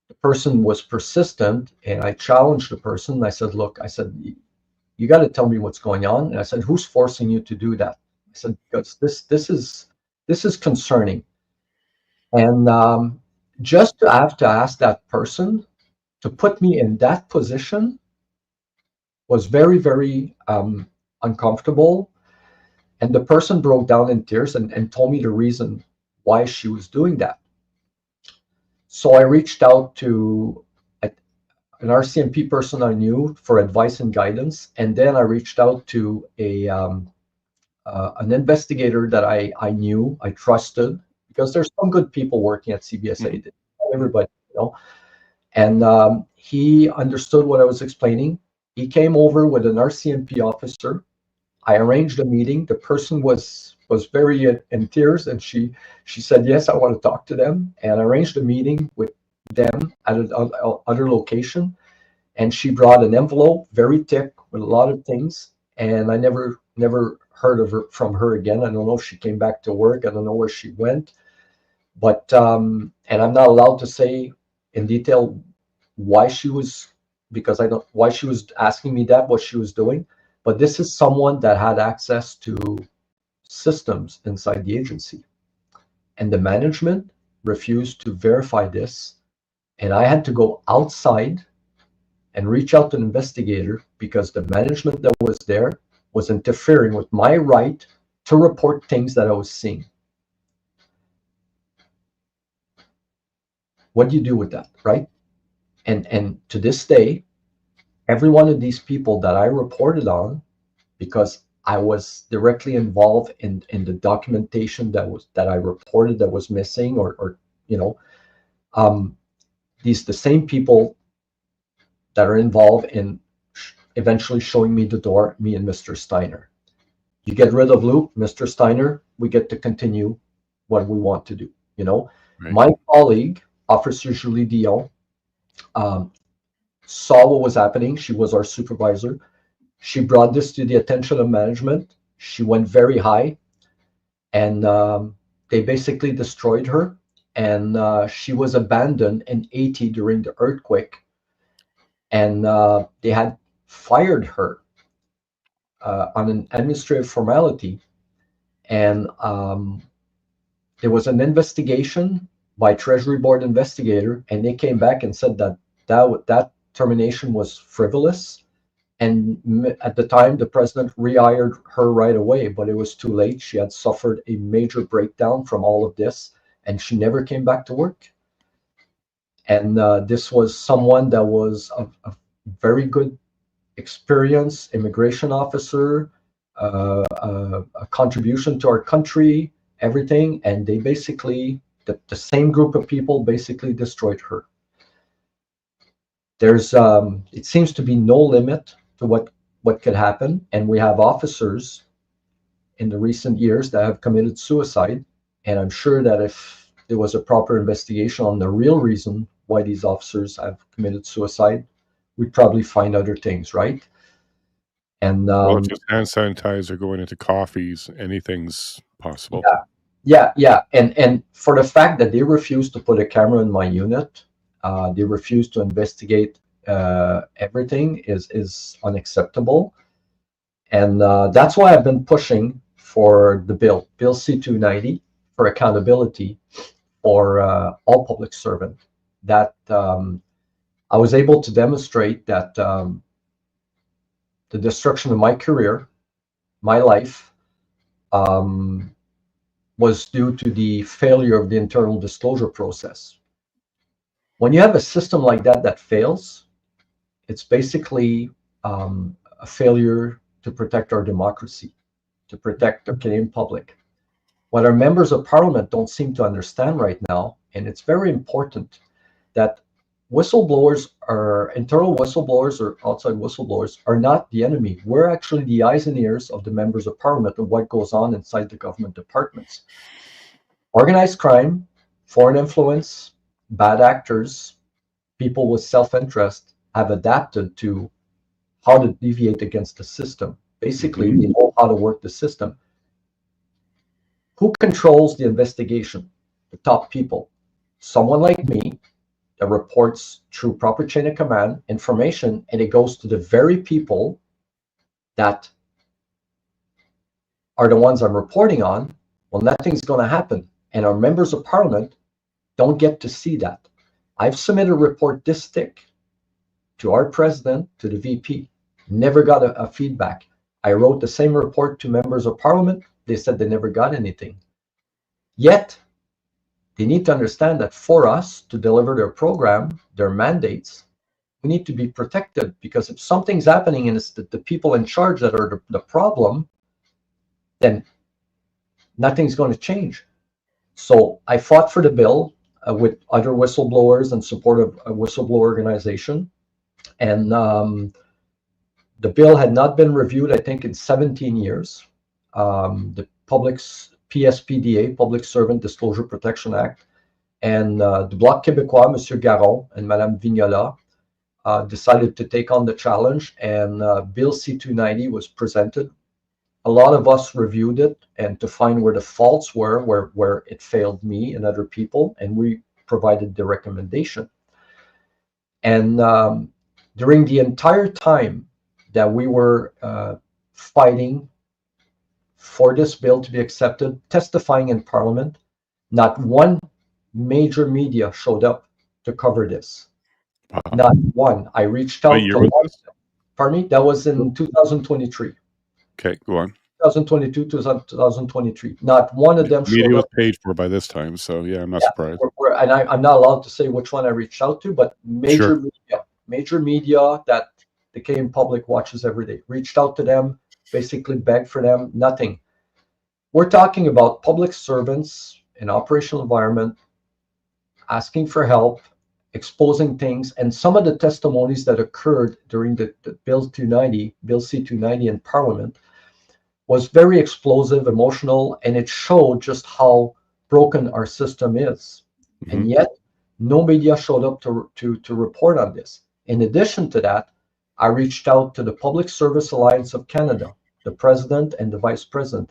The person was persistent, and I challenged the person. I said, "Look," I said, "you got to tell me what's going on." And I said, "Who's forcing you to do that?" I said, "Because this is concerning." And just to have to ask that person to put me in that position was very, very uncomfortable. And the person broke down in tears and told me the reason why she was doing that. So I reached out to an RCMP person I knew for advice and guidance, and then I reached out to an investigator that I knew, I trusted, because there's some good people working at CBSA. Mhm. Not everybody, And he understood what I was explaining. He came over with an RCMP officer. I arranged a meeting. The person was very in tears, and she said, "Yes, I want to talk to them." And I arranged a meeting with them at another location. And she brought an envelope, very thick, with a lot of things. And I never heard of her from her again. I don't know if she came back to work. I don't know where she went. But and I'm not allowed to say in detail why she was, because I don't why she was asking me that, what she was doing. But this is someone that had access to systems inside the agency, and the management refused to verify this, and I had to go outside and reach out to an investigator because the management that was there was interfering with my right to report things that I was seeing. What do you do with that, right? And to this day, every one of these people that I reported on, because I was directly involved in the documentation that I reported that was missing, or you know, um, these the same people that are involved in eventually showing me the door, me and Mr. Steiner. You get rid of Luc, Mr. Steiner, we get to continue what we want to do. Right. My colleague, Officer Julie Dion, um, saw what was happening. She was our supervisor. She brought this to the attention of management. She went very high, and they basically destroyed her. And she was abandoned in Haiti during the earthquake, and they had fired her on an administrative formality. And there was an investigation by Treasury Board investigator, and they came back and said that termination was frivolous. And at the time, the president rehired her right away, but it was too late. She had suffered a major breakdown from all of this, and she never came back to work. And this was someone that was a very good experience, immigration officer, a contribution to our country, everything. And they basically, the same group of people basically destroyed her. It seems to be no limit to what could happen. And we have officers in the recent years that have committed suicide. And I'm sure that if there was a proper investigation on the real reason why these officers have committed suicide, we'd probably find other things, right? And Well, if there's hand sanitizer going into coffees, anything's possible. yeah. And for the fact that they refused to put a camera in my unit, they refused to investigate everything is unacceptable. And that's why I've been pushing for the Bill C-290, for accountability for all public servants. That I was able to demonstrate that the destruction of my career, my life, was due to the failure of the internal disclosure process. When you have a system like that that fails, it's basically a failure to protect our democracy, to protect the Canadian public. What our members of parliament don't seem to understand right now, and it's very important, that whistleblowers are internal whistleblowers or outside whistleblowers are not the enemy. We're actually the eyes and ears of the members of parliament of what goes on inside the government departments. Organized crime, foreign influence, bad actors, people with self-interest have adapted to how to deviate against the system. Basically, they know how to work the system. Who controls the investigation? The top people. Someone like me that reports through proper chain of command information, and it goes to the very people that are the ones I'm reporting on. Well, nothing's going to happen. And our members of parliament don't get to see that. I've submitted a report this thick to our president, to the VP. Never got a feedback. I wrote the same report to members of parliament. They said they never got anything. Yet, they need to understand that for us to deliver their program, their mandates, we need to be protected, because if something's happening and it's the people in charge that are the problem, then nothing's going to change. So I fought for the bill with other whistleblowers and support of a whistleblower organization. And the bill had not been reviewed, I think, in 17 years. The public's PSPDA, Public Servant Disclosure Protection Act, and the Bloc Québécois, Monsieur Garon and Madame Vignola, decided to take on the challenge, and Bill C-290 was presented. A lot of us reviewed it and to find where the faults were, where it failed me and other people, and we provided the recommendation. And during the entire time that we were fighting for this bill to be accepted, testifying in Parliament, not one major media showed up to cover this. Not one. I reached out to. Pardon me? That was in 2023. Okay, go on. 2022 to 2023. Not one of them showed up. Media was paid for by this time, so yeah, I'm not surprised. And I'm not allowed to say which one I reached out to, but major media that the Canadian public watches every day. Reached out to them, basically begged for them, nothing. We're talking about public servants in operational environment asking for help, exposing things, and some of the testimonies that occurred during the Bill C-290 in Parliament was very explosive, emotional, and it showed just how broken our system is. And yet, no media showed up to report on this. In addition to that, I reached out to the Public Service Alliance of Canada, the president and the vice president,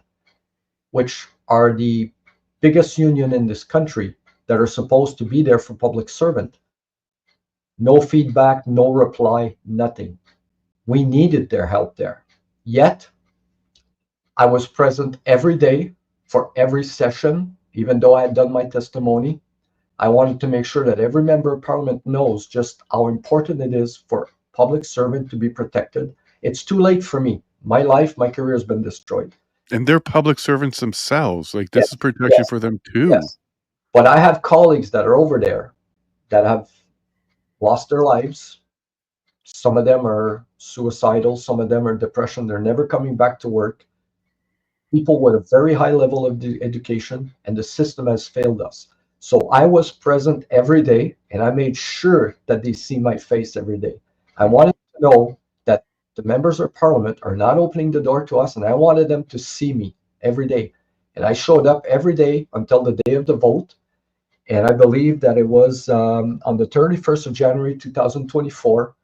which are the biggest union in this country that are supposed to be there for public servant. No feedback, no reply, nothing. We needed their help there. Yet, I was present every day for every session, even though I had done my testimony. I wanted to make sure that every member of parliament knows just how important it is for public servant to be protected. It's too late for me. My life, my career has been destroyed. And they're public servants themselves. Like, this is protection for them too. Yes. But I have colleagues that are over there that have lost their lives. Some of them are suicidal. Some of them are depression. They're never coming back to work. People with a very high level of education, and the system has failed us. So I was present every day, and I made sure that they see my face every day. I wanted to know that the members of parliament are not opening the door to us, and I wanted them to see me every day. And I showed up every day until the day of the vote. And I believe that it was on the 31st of January, 2024,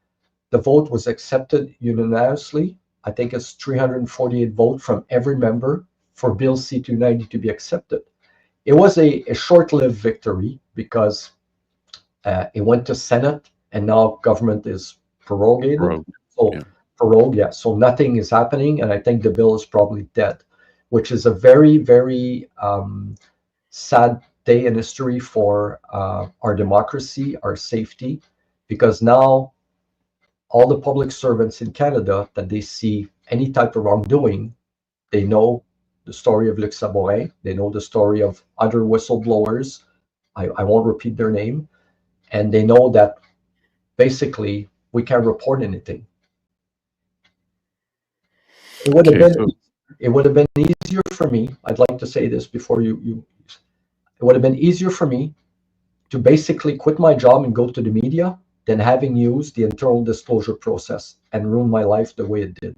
the vote was accepted unanimously. I think it's 348 votes from every member for Bill C-290 to be accepted. It was a short-lived victory because it went to Senate, and now government is prorogated. So nothing is happening, and I think the bill is probably dead, which is a very, very sad day in history for our democracy, our safety, because now all the public servants in Canada that they see any type of wrongdoing, they know the story of Luc Sabourin. They know the story of other whistleblowers. I won't repeat their name. And they know that basically we can't report anything. It would have Okay, been so it would have been easier for me. I'd like to say this before you it would have been easier for me to basically quit my job and go to the media than having used the internal disclosure process and ruin my life the way it did.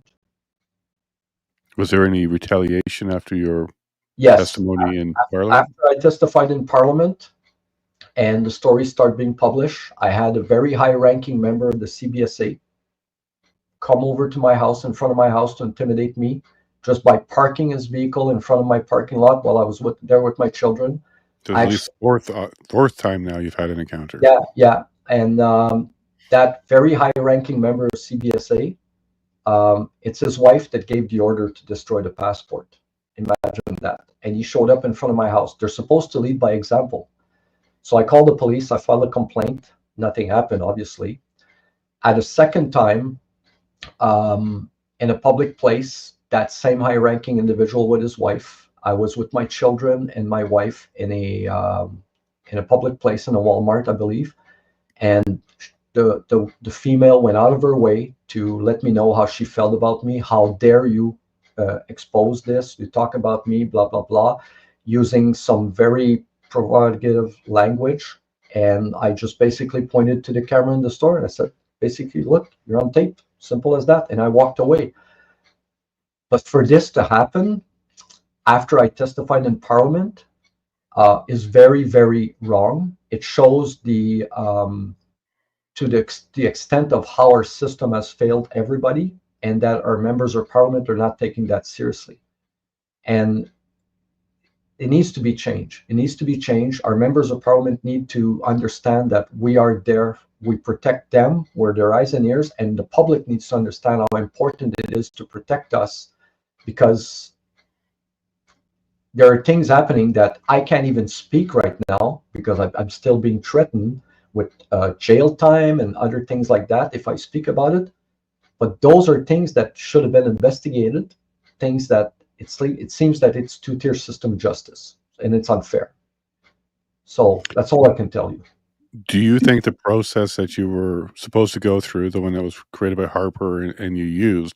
was there any retaliation after your Yes, testimony in Parliament? after I testified in Parliament and the stories started being published, I had a very high-ranking member of the CBSA come over to my house, in front of my house, to intimidate me just by parking his vehicle in front of my parking lot while I was there with my children. So at least fourth time now you've had an encounter. Yeah. And that very high-ranking member of CBSA, it's his wife that gave the order to destroy the passport. Imagine that. And he showed up in front of my house. They're supposed to lead by example. So I called the police. I filed a complaint. Nothing happened, obviously. At a second time, in a public place, that same high-ranking individual with his wife, I was with my children and my wife in a public place in a Walmart, I believe, and the female went out of her way to let me know how she felt about me. How dare you expose this? You talk about me, blah blah blah, using some very provocative language. And I just basically pointed to the camera in the store and I said, basically, look, you're on tape. Simple as that. And I walked away. But for this to happen after I testified in Parliament is very, very wrong. It shows to the extent of how our system has failed everybody, and that our members of Parliament are not taking that seriously. And it needs to be changed. It needs to be changed. Our members of Parliament need to understand that we are there. We protect them. We're their eyes and ears. And the public needs to understand how important it is to protect us, because there are things happening that I can't even speak right now because I'm still being threatened with jail time and other things like that if I speak about it. But those are things that should have been investigated, things that it seems that it's two-tier system justice, and it's unfair. So that's all I can tell you. Do you think the process that you were supposed to go through, the one that was created by Harper and you used,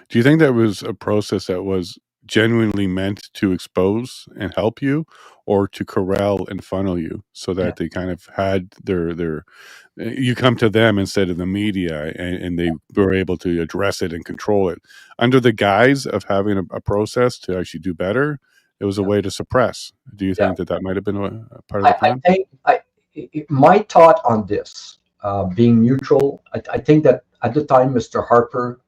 do you think that was a process that was genuinely meant to expose and help you, or to corral and funnel you so that they kind of had their you come to them instead of the media, and they were able to address it and control it under the guise of having a process to actually do better? It was a way to suppress. Do you think that might have been a part of the plan? I think my thought on this, being neutral, I think that at the time Mr. Harper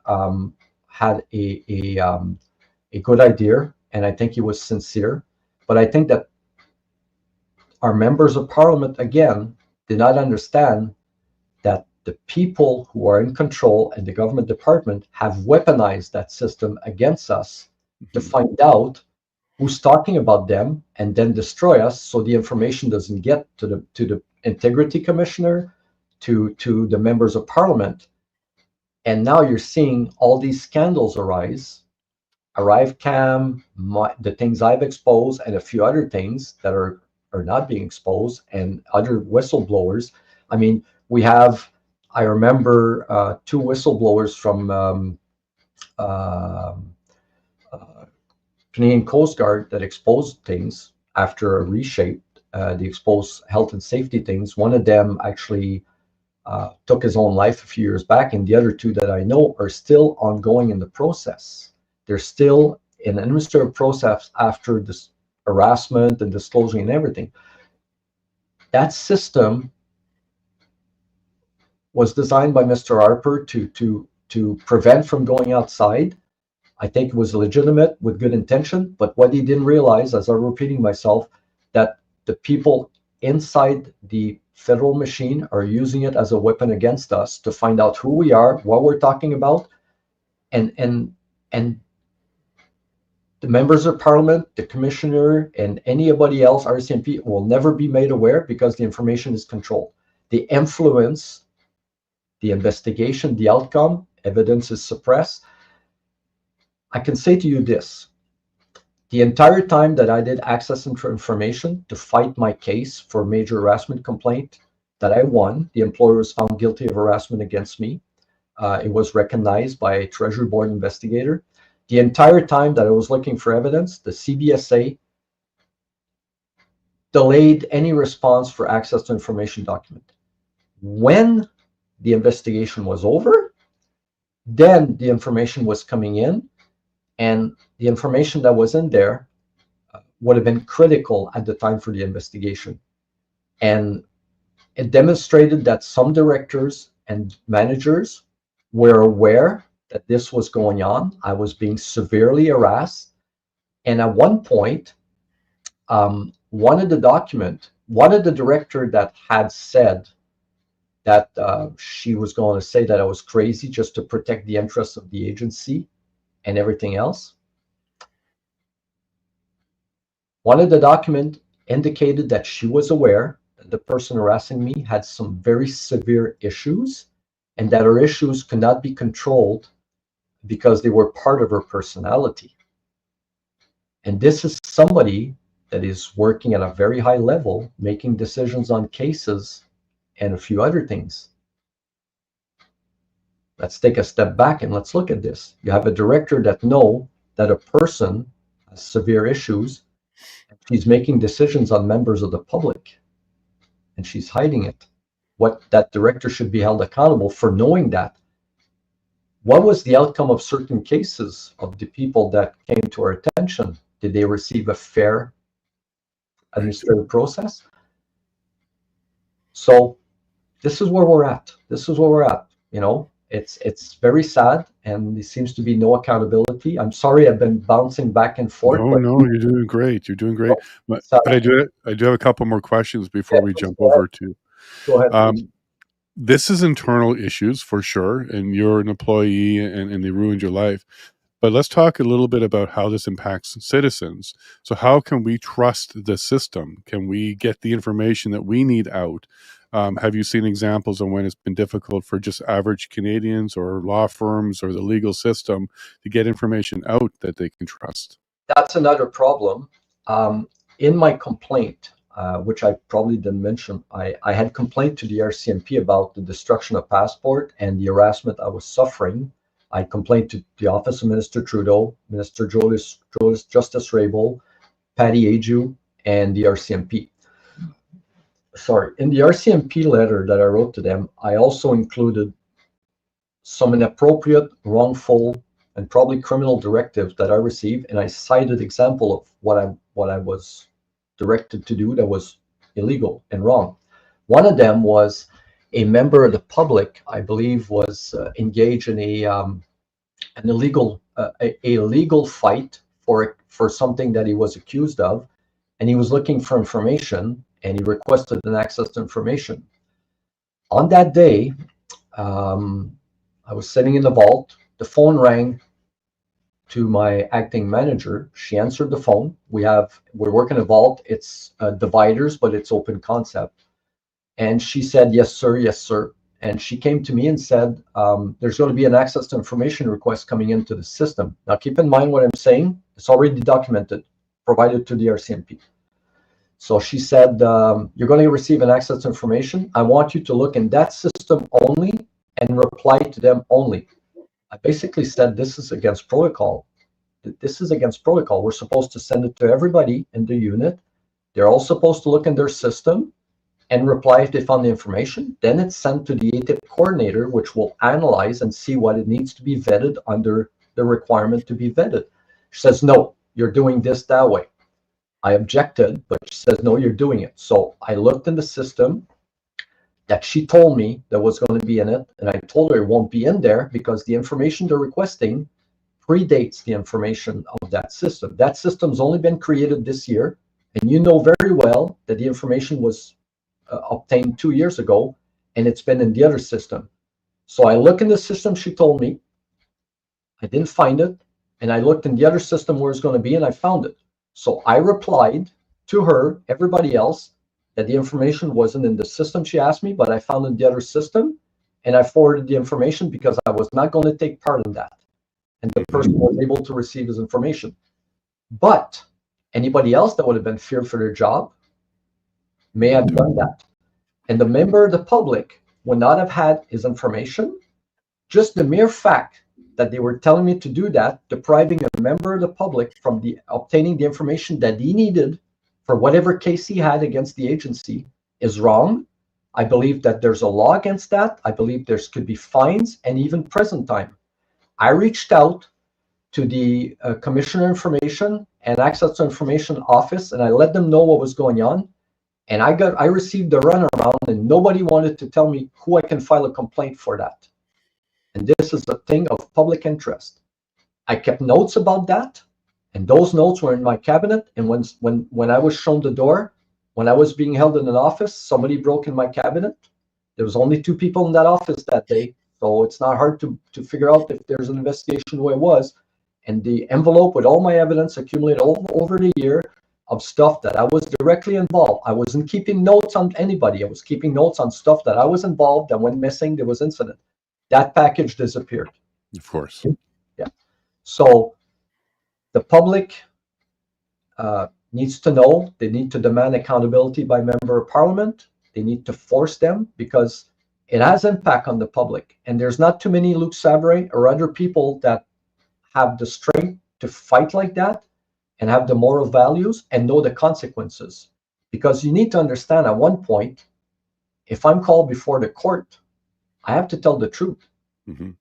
had a good idea, and I think he was sincere. But I think that our members of Parliament, again, did not understand that the people who are in control and the government department have weaponized that system against us to find out who's talking about them and then destroy us, so the information doesn't get to the integrity commissioner, to the members of Parliament. And now you're seeing all these scandals arise. ArriveCam, the things I've exposed, and a few other things that are not being exposed, and other whistleblowers. I mean, I remember two whistleblowers from Canadian Coast Guard that exposed things after a reshape. They exposed health and safety things. One of them actually took his own life a few years back, and the other two that I know are still ongoing in the process. They're still in an administrative process after this harassment and disclosing and everything. That system was designed by Mr. Harper to prevent from going outside. I think it was legitimate with good intention, but what he didn't realize, as I'm repeating myself, that the people inside the federal machine are using it as a weapon against us to find out who we are, what we're talking about, and the members of Parliament, the commissioner, and anybody else, RCMP, will never be made aware because the information is controlled. They influence the investigation, the outcome, evidence is suppressed. I can say to you this: The entire time that I did access information to fight my case for major harassment complaint that I won, the employer was found guilty of harassment against me. It was recognized by a Treasury Board investigator. The entire time that I was looking for evidence, the CBSA delayed any response for access to information document. When the investigation was over, then the information was coming in, and the information that was in there would have been critical at the time for the investigation. And it demonstrated that some directors and managers were aware that this was going on. I was being severely harassed. And at one point, one of the director that had said that she was going to say that I was crazy just to protect the interests of the agency and everything else. One of the documents indicated that she was aware that the person harassing me had some very severe issues and that her issues could not be controlled because they were part of her personality. And this is somebody that is working at a very high level, making decisions on cases and a few other things. Let's take a step back and let's look at this. You have a director that knows that a person has severe issues. She's making decisions on members of the public, and she's hiding it. What that director should be held accountable for knowing that. What was the outcome of certain cases of the people that came to our attention? Did they receive a fair administrative process? So this is where we're at. This is where we're at. You know, it's very sad, and there seems to be no accountability. I'm sorry, I've been bouncing back and forth. No, you're doing great. You're doing great. But I do have a couple more questions before we jump over to. Go ahead. This is internal issues for sure, and you're an employee, and they ruined your life. But let's talk a little bit about how this impacts citizens. So how can we trust the system? Can we get the information that we need out? Have you seen examples of when it's been difficult for just average Canadians or law firms or the legal system to get information out that they can trust? That's another problem. In my complaint, which I probably didn't mention, I had complained to the RCMP about the destruction of passport and the harassment I was suffering. I complained to the Office of Minister Trudeau, Minister Justice Raybould, Patty Ajou, and the RCMP. Sorry, in the RCMP letter that I wrote to them, I also included some inappropriate, wrongful, and probably criminal directives that I received, and I cited example of what I was directed to do that was illegal and wrong. One of them was a member of the public, I believe, was engaged in an illegal legal fight for something that he was accused of, and he was looking for information, and he requested an access to information. On that day, I was sitting in the vault. The phone rang to my acting manager. She answered the phone. We're working a vault. It's dividers, but it's open concept. And she said, "Yes, sir. Yes, sir." And she came to me and said, "There's going to be an access to information request coming into the system." Now, keep in mind what I'm saying. It's already documented, provided to the RCMP. So she said, "You're going to receive an access to information. I want you to look in that system only and reply to them only." I basically said, this is against protocol. This is against protocol. We're supposed to send it to everybody in the unit. They're all supposed to look in their system and reply if they found the information. Then it's sent to the ATIP coordinator, which will analyze and see what it needs to be vetted under the requirement to be vetted. She says, "No, you're doing this that way." I objected, but she says, "No, you're doing it." So I looked in the system that she told me that was going to be in it, and I told her it won't be in there because the information they're requesting predates the information of that system. That system's only been created this year, and you know very well that the information was obtained 2 years ago, and it's been in the other system. So I look in the system she told me, I didn't find it, and I looked in the other system where it's going to be, and I found it. So I replied to her, everybody else, that the information wasn't in the system she asked me, but I found in the other system, and I forwarded the information because I was not going to take part in that. And the person was able to receive his information. But anybody else that would have been feared for their job may have done that. And the member of the public would not have had his information. Just the mere fact that they were telling me to do that, depriving a member of the public from obtaining the information that he needed for whatever case he had against the agency, is wrong. I believe that there's a law against that. I believe there could be fines and even prison time. I reached out to the Commissioner of Information and Access to Information Office, and I let them know what was going on. And I received a runaround, and nobody wanted to tell me who I can file a complaint for that. And this is a thing of public interest. I kept notes about that, and those notes were in my cabinet. And when I was shown the door, when I was being held in an office, somebody broke in my cabinet. There was only 2 people in that office that day, so it's not hard to figure out if there's an investigation who it was. And the envelope with all my evidence accumulated over the year of stuff that I was directly involved. I wasn't keeping notes on anybody. I was keeping notes on stuff that I was involved, that went missing, there was incident. That package disappeared. Of course. Yeah. So the public needs to know. They need to demand accountability by member of parliament. They need to force them, because it has impact on the public. And there's not too many Luc Sabourin or other people that have the strength to fight like that and have the moral values and know the consequences. Because you need to understand, at one point, if I'm called before the court, I have to tell the truth. Mm-hmm.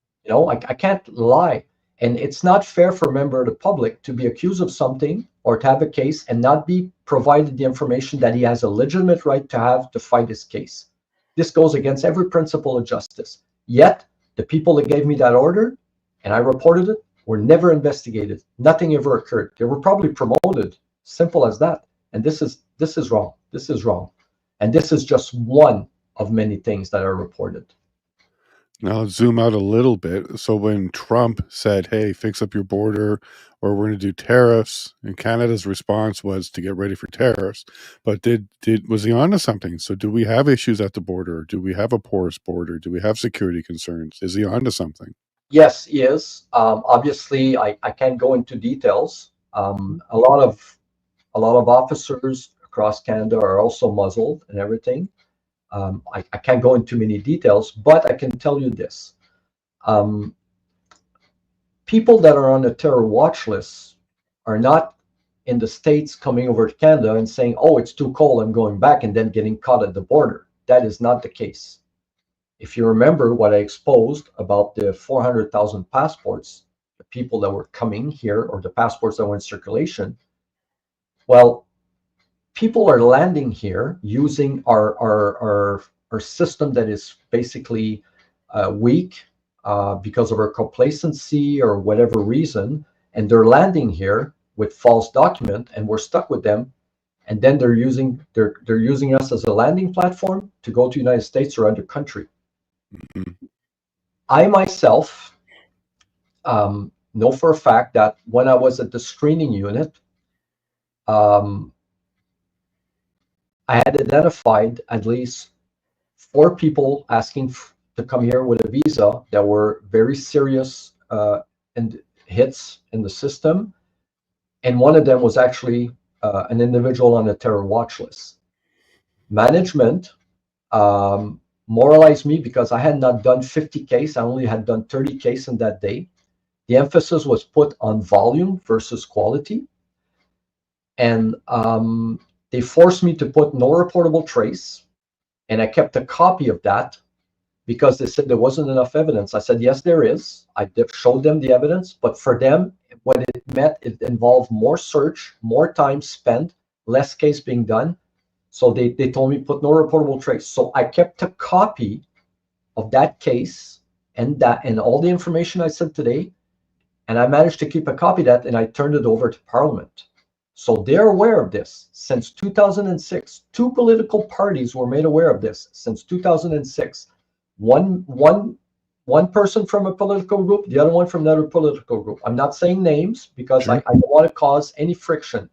I can't lie. And it's not fair for a member of the public to be accused of something or to have a case and not be provided the information that he has a legitimate right to have to fight his case. This goes against every principle of justice. Yet, the people that gave me that order, and I reported it, were never investigated. Nothing ever occurred. They were probably promoted. Simple as that. And this is wrong. This is wrong. And this is just one of many things that are reported. Now let's zoom out a little bit. So when Trump said, hey, fix up your border, or we're going to do tariffs, and Canada's response was to get ready for tariffs. But was he onto something? So do we have issues at the border? Do we have a porous border? Do we have security concerns? Is he onto something? Yes, he is. Obviously, I can't go into details. A lot of officers across Canada are also muzzled and everything. I can't go into many details, but I can tell you this. People that are on the terror watch list are not in the States coming over to Canada and saying, oh, it's too cold, I'm going back, and then getting caught at the border. That is not the case. If you remember what I exposed about the 400,000 passports, the people that were coming here, or the passports that were in circulation, well, people are landing here using our system that is basically weak because of our complacency or whatever reason, and they're landing here with false document, and we're stuck with them. And then they're using us as a landing platform to go to the United States or other country. Mm-hmm. I myself know for a fact that when I was at the screening unit, I had identified at least 4 people asking to come here with a visa that were very serious and hits in the system. And one of them was actually an individual on the terror watch list. Management moralized me because I had not done 50 cases. I only had done 30 cases in that day. The emphasis was put on volume versus quality. And they forced me to put no reportable trace. And I kept a copy of that because they said there wasn't enough evidence. I said, yes, there is. I showed them the evidence. But for them, what it meant, it involved more search, more time spent, less case being done. So they told me put no reportable trace. So I kept a copy of that case and all the information I said today. And I managed to keep a copy of that, and I turned it over to Parliament. So they're aware of this since 2006. 2 political parties were made aware of this since 2006. One person from a political group, the other one from another political group. I'm not saying names because sure. I don't want to cause any friction.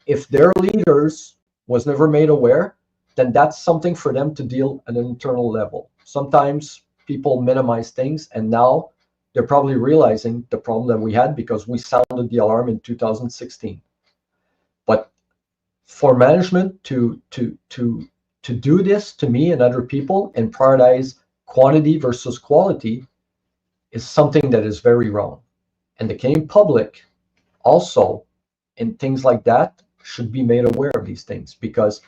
If their leaders was never made aware, then that's something for them to deal at an internal level. Sometimes people minimize things, and now they're probably realizing the problem that we had because we sounded the alarm in 2016. But for management to do this to me and other people and prioritize quantity versus quality is something that is very wrong. And the Canadian public also, in things like that, should be made aware of these things, because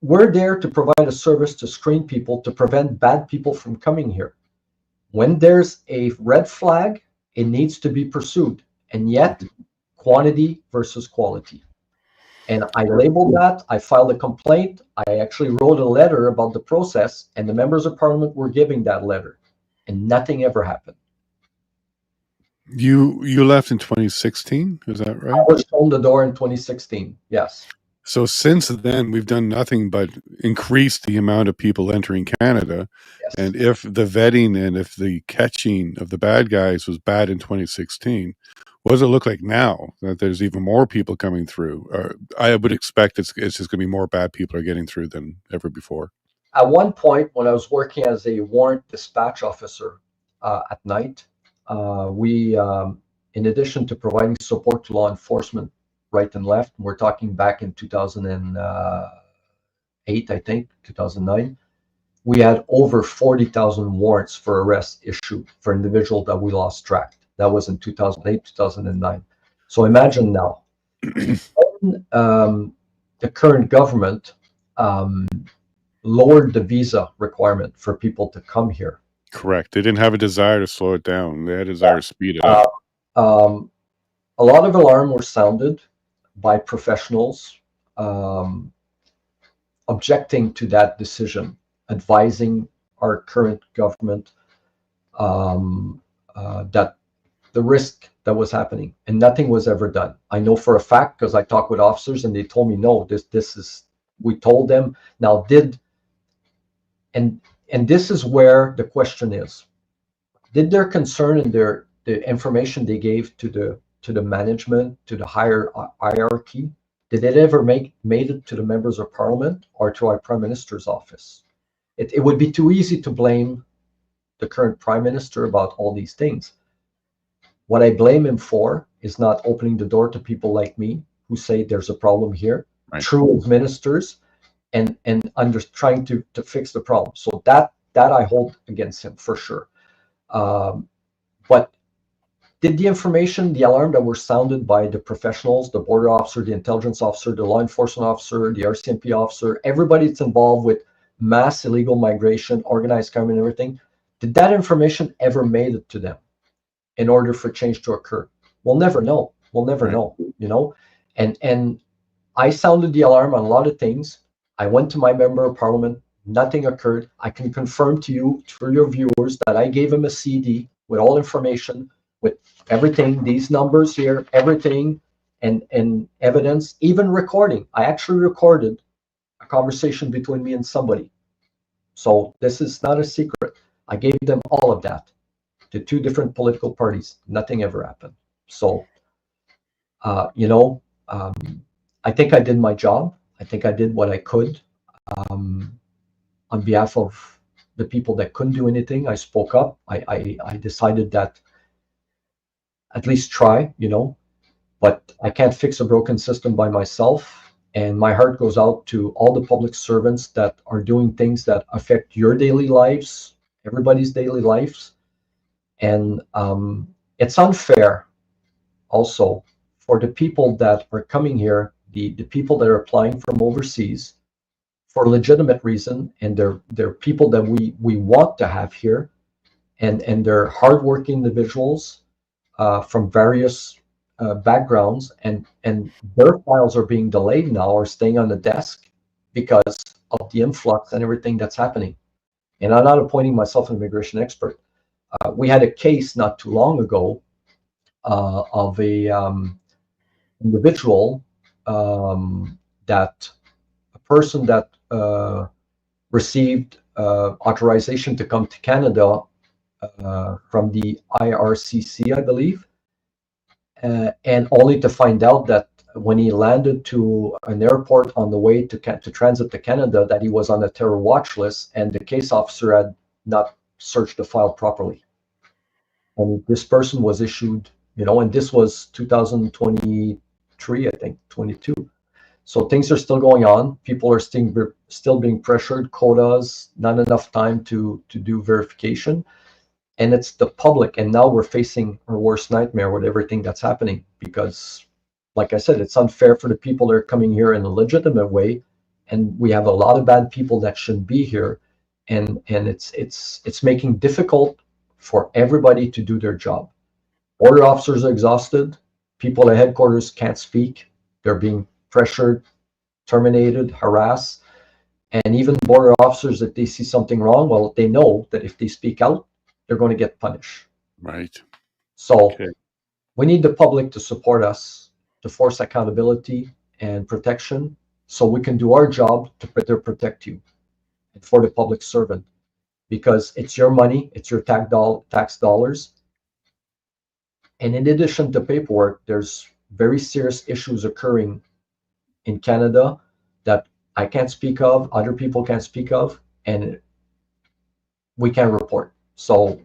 we're there to provide a service to screen people, to prevent bad people from coming here. When there's a red flag, it needs to be pursued. And yet, quantity versus quality. And I labeled that, I filed a complaint, I actually wrote a letter about the process, and the members of parliament were giving that letter, and nothing ever happened. You left in 2016, is that right? I was shown the door in 2016, yes. So since then, we've done nothing but increase the amount of people entering Canada. Yes. And if the vetting and if the catching of the bad guys was bad in 2016, what does it look like now that there's even more people coming through? I would expect it's just going to be more bad people are getting through than ever before. At one point, when I was working as a warrant dispatch officer at night, we, in addition to providing support to law enforcement right and left, we're talking back in 2008, I think, 2009, we had over 40,000 warrants for arrest issued for individuals that we lost track. That was in 2008, 2009. So imagine now, the current government lowered the visa requirement for people to come here. Correct. They didn't have a desire to slow it down. They had a desire to speed it up. A lot of alarm were sounded by professionals objecting to that decision, advising our current government that the risk that was happening, and nothing was ever done. I know for a fact because I talked with officers and they told me, no, this is, we told them. Now and this is where the question is, did their concern and the information they gave to the management, to the higher hierarchy, did it ever made it to the members of parliament or to our prime minister's office? It would be too easy to blame the current prime minister about all these things. What I blame him for is not opening the door to people like me who say there's a problem here, right, true as ministers, and trying to fix the problem. So that I hold against him for sure. But did the information, the alarm that were sounded by the professionals, the border officer, the intelligence officer, the law enforcement officer, the RCMP officer, everybody that's involved with mass illegal migration, organized crime and everything, did that information ever made it to them in order for change to occur? We'll never know. We'll never know, you know? And I sounded the alarm on a lot of things. I went to my member of parliament, nothing occurred. I can confirm to you, through your viewers, that I gave him a CD with all information, with everything, these numbers here, everything, and evidence, even recording. I actually recorded a conversation between me and somebody. So this is not a secret. I gave them all of that to two different political parties. Nothing ever happened. So, you know, I think I did my job. I think I did what I could. On behalf of the people that couldn't do anything, I spoke up. I decided that at least try, you know, but I can't fix a broken system by myself. And my heart goes out to all the public servants that are doing things that affect your daily lives, everybody's daily lives. And it's unfair also for the people that are coming here, the people that are applying from overseas for legitimate reason, and they're people that we want to have here, and they're hardworking individuals from various backgrounds, and their files are being delayed now or staying on the desk because of the influx and everything that's happening. And I'm not appointing myself an immigration expert. We had a case not too long ago of a individual that a person that received authorization to come to Canada from the IRCC, I believe, and only to find out that when he landed to an airport on the way to transit to Canada, that he was on a terror watch list, and the case officer had not search the file properly. And this person was issued, and this was 2023, I think, 22. So things are still going on. People are still being pressured, quotas, not enough time to do verification. And it's the public. And now we're facing our worst nightmare with everything that's happening, because, like I said, it's unfair for the people that are coming here in a legitimate way. And we have a lot of bad people that shouldn't be here. And it's making difficult for everybody to do their job. Border officers are exhausted. People at headquarters can't speak. They're being pressured, terminated, harassed. And even border officers, if they see something wrong, well, they know that if they speak out, they're going to get punished. Right. So Okay. we need the public to support us, to force accountability and protection, so we can do our job to better protect you and for the public servant, because it's your money, it's your tax dollars. And in addition to paperwork, there's very serious issues occurring in Canada that I can't speak of, other people can't speak of, and we can't report. So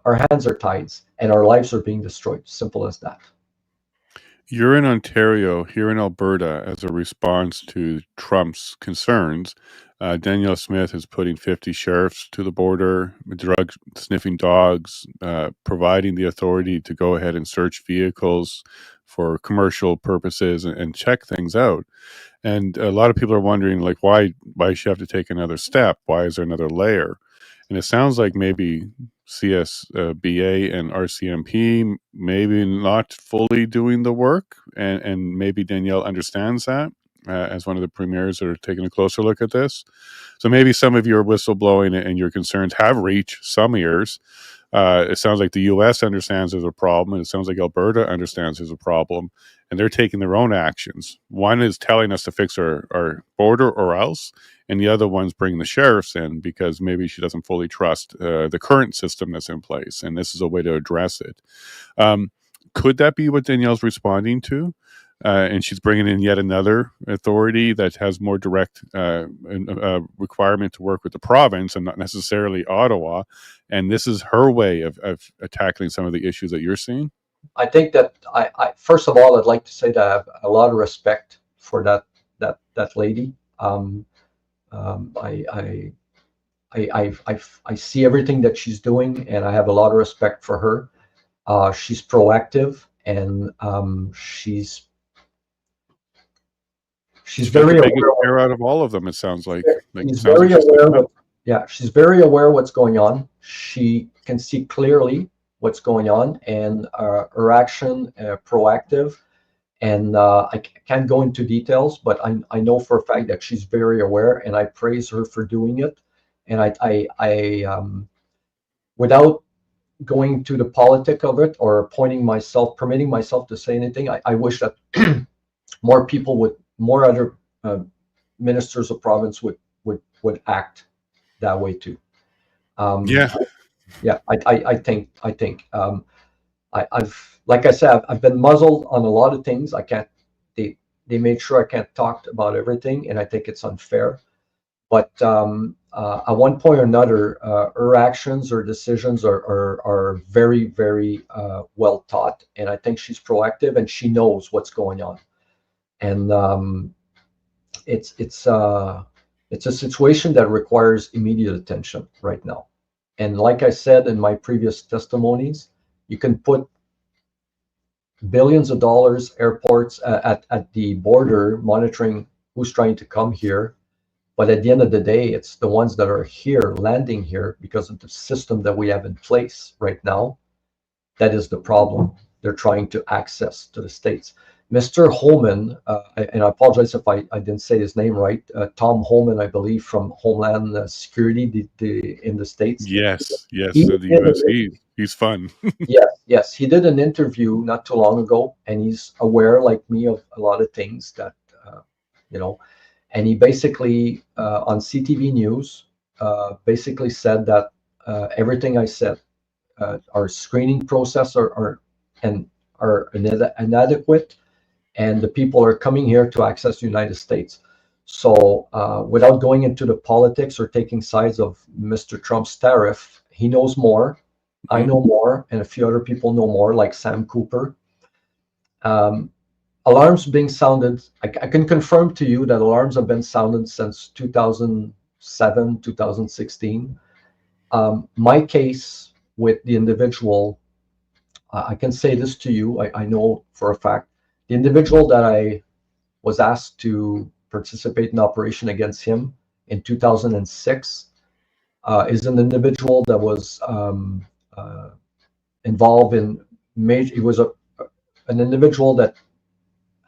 our hands are tied and our lives are being destroyed. Simple as that. You're in Ontario, here in Alberta, as a response to Trump's concerns. Danielle Smith is putting 50 sheriffs to the border, drug sniffing dogs, providing the authority to go ahead and search vehicles for commercial purposes and check things out. And a lot of people are wondering, like, why does she have to take another step? Why is there another layer? And it sounds like maybe CSBA and RCMP maybe not fully doing the work, and maybe Danielle understands that as one of the premiers that are taking a closer look at this. So maybe some of your whistleblowing and your concerns have reached some ears. It sounds like the U.S. understands there's a problem, and it sounds like Alberta understands there's a problem, and they're taking their own actions. One is telling us to fix our border or else, and the other one's bringing the sheriffs in because maybe she doesn't fully trust the current system that's in place, and this is a way to address it. Could that be what Danielle's responding to? And she's bringing in yet another authority that has more direct requirement to work with the province and not necessarily Ottawa. And this is her way of tackling some of the issues that you're seeing? I think that I first of all, I'd like to say that I have a lot of respect for that lady. I see everything that she's doing, and I have a lot of respect for her. She's proactive, and she's very aware out of all of them. It sounds like she's very aware. She's very aware of what's going on. She can see clearly what's going on, and her action proactive. And I can't go into details, but I know for a fact that she's very aware, and I praise her for doing it. And I without going to the politic of it or permitting myself to say anything, I wish that more other ministers of province would act that way too. I think I've like I said, I've been muzzled on a lot of things. They made sure I can't talk about everything, and I think it's unfair. But at one point or another, her actions, her decisions are very, very well thought, and I think she's proactive and she knows what's going on. And it's a situation that requires immediate attention right now. And like I said in my previous testimonies, you can put billions of dollars airports at the border monitoring who's trying to come here. But at the end of the day, it's the ones that are here, landing here, because of the system that we have in place right now. That is the problem. They're trying to access to the States. Mr. Holman, and I apologize if I didn't say his name right, Tom Holman, I believe, from Homeland Security in the States. Yes, the US. He's fun. Yes. He did an interview not too long ago, and he's aware, like me, of a lot of things that, and he basically, on CTV News, basically said that everything I said, our screening process are inadequate, and the people are coming here to access the United States. So without going into the politics or taking sides of Mr. Trump's tariff, he knows more. I know more, and a few other people know more, like Sam Cooper. Alarms being sounded. I can confirm to you that alarms have been sounded since 2007, 2016. My case with the individual, I can say this to you. I know for a fact the individual that I was asked to participate in operation against him in 2006 is an individual that was involved in major. He was an individual that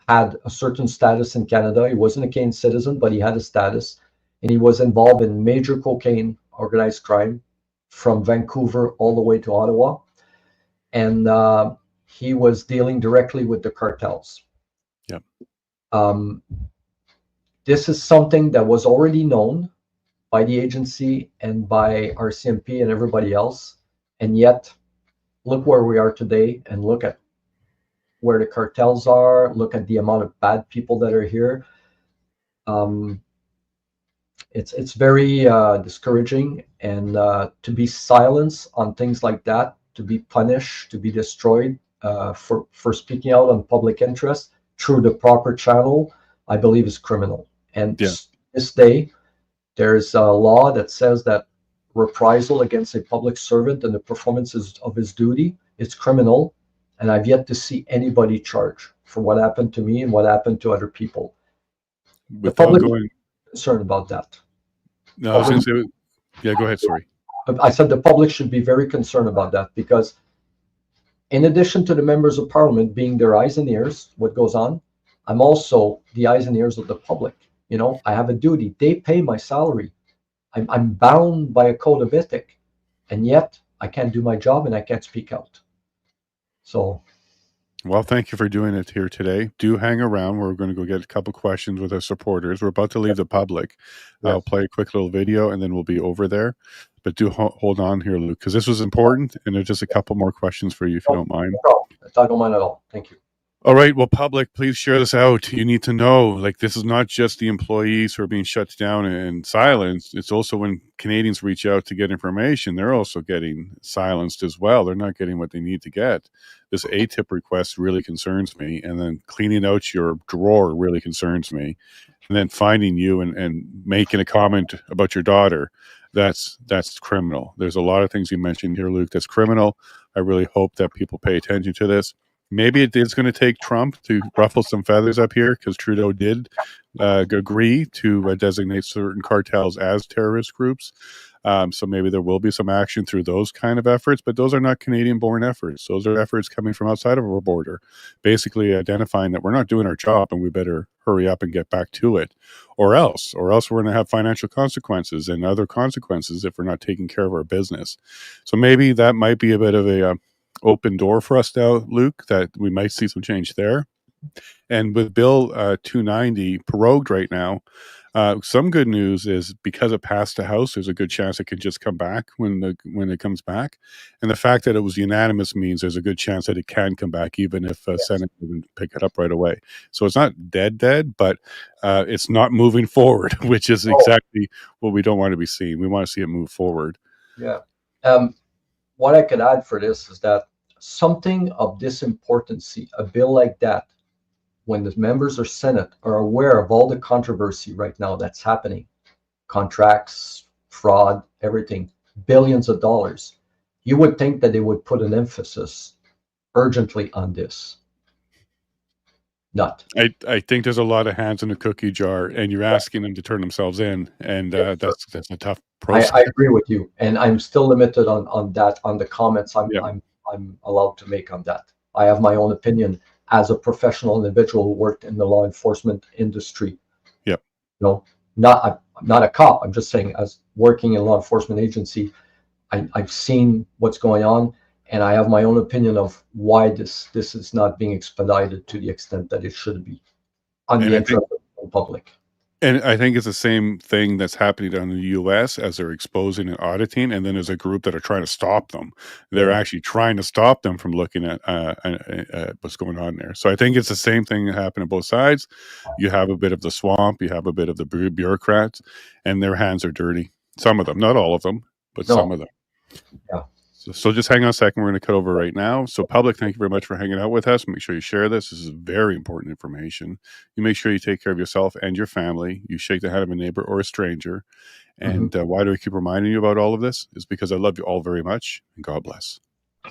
had a certain status in Canada. He wasn't a Canadian citizen, but he had a status, and he was involved in major cocaine organized crime from Vancouver all the way to Ottawa, and he was dealing directly with the cartels. Yep. This is something that was already known by the agency and by RCMP and everybody else, and yet look where we are today, and look at where the cartels are, look at the amount of bad people that are here. It's very discouraging, and to be silenced on things like that, to be punished, to be destroyed for speaking out on public interest through the proper channel, I believe is criminal. And this day, there's a law that says that reprisal against a public servant and the performances of his duty is criminal. And I've yet to see anybody charged for what happened to me and what happened to other people. The public is concerned about that. No, I was going to say, yeah, go ahead, sorry. I said the public should be very concerned about that, because in addition to the members of parliament being their eyes and ears, what goes on, I'm also the eyes and ears of the public. You know, I have a duty. They pay my salary. I'm bound by a code of ethic, and yet I can't do my job and I can't speak out. So, well, thank you for doing it here today. Do hang around. We're going to go get a couple questions with our supporters. We're about to leave the public. Yes. I'll play a quick little video and then we'll be over there. But do hold on here, Luc, because this was important, and there's just a couple more questions for you, if you don't mind. No, I don't mind at all. Thank you. All right. Well, public, please share this out. You need to know, like, this is not just the employees who are being shut down and silenced. It's also when Canadians reach out to get information, they're also getting silenced as well. They're not getting what they need to get. This ATIP request really concerns me. And then cleaning out your drawer really concerns me. And then finding you and making a comment about your daughter, that's criminal. There's a lot of things you mentioned here, Luc, that's criminal. I really hope that people pay attention to this. Maybe it is going to take Trump to ruffle some feathers up here, because Trudeau did agree to designate certain cartels as terrorist groups. So maybe there will be some action through those kind of efforts, but those are not Canadian-born efforts. Those are efforts coming from outside of our border, basically identifying that we're not doing our job and we better hurry up and get back to it, or else we're going to have financial consequences and other consequences if we're not taking care of our business. So maybe that might be a bit of a open door for us now, Luc, that we might see some change there. And with Bill 290 prorogued right now, some good news is because it passed the House, there's a good chance it could just come back when it comes back. And the fact that it was unanimous means there's a good chance that it can come back, even if Senate doesn't pick it up right away. So it's not dead, but it's not moving forward, which is exactly what we don't want to be seeing. We want to see it move forward. Yeah. What I could add for this is that something of this importance, a bill like that, when the members of Senate are aware of all the controversy right now that's happening, contracts, fraud, everything, billions of dollars, you would think that they would put an emphasis urgently on this. Not. I think there's a lot of hands in the cookie jar, and you're asking them to turn themselves in, and that's a tough process. I agree with you, and I'm still limited on that, on the comments I'm allowed to make on that. I have my own opinion as a professional individual who worked in the law enforcement industry. Yep. I'm not a cop. I'm just saying, as working in a law enforcement agency, I've seen what's going on, and I have my own opinion of why this is not being expedited to the extent that it should be on the interest of the public. And I think it's the same thing that's happening down in the U.S. as they're exposing and auditing, and then there's a group that are trying to stop them. They're actually trying to stop them from looking at what's going on there. So I think it's the same thing that happened on both sides. You have a bit of the swamp, you have a bit of the bureaucrats, and their hands are dirty. Some of them, not all of them, but some of them. Yeah. So just hang on a second. We're going to cut over right now. So public, thank you very much for hanging out with us. Make sure you share this. This is very important information. You make sure you take care of yourself and your family. You shake the hand of a neighbor or a stranger. Mhm. And why do I keep reminding you about all of this? Is because I love you all very much, and God bless.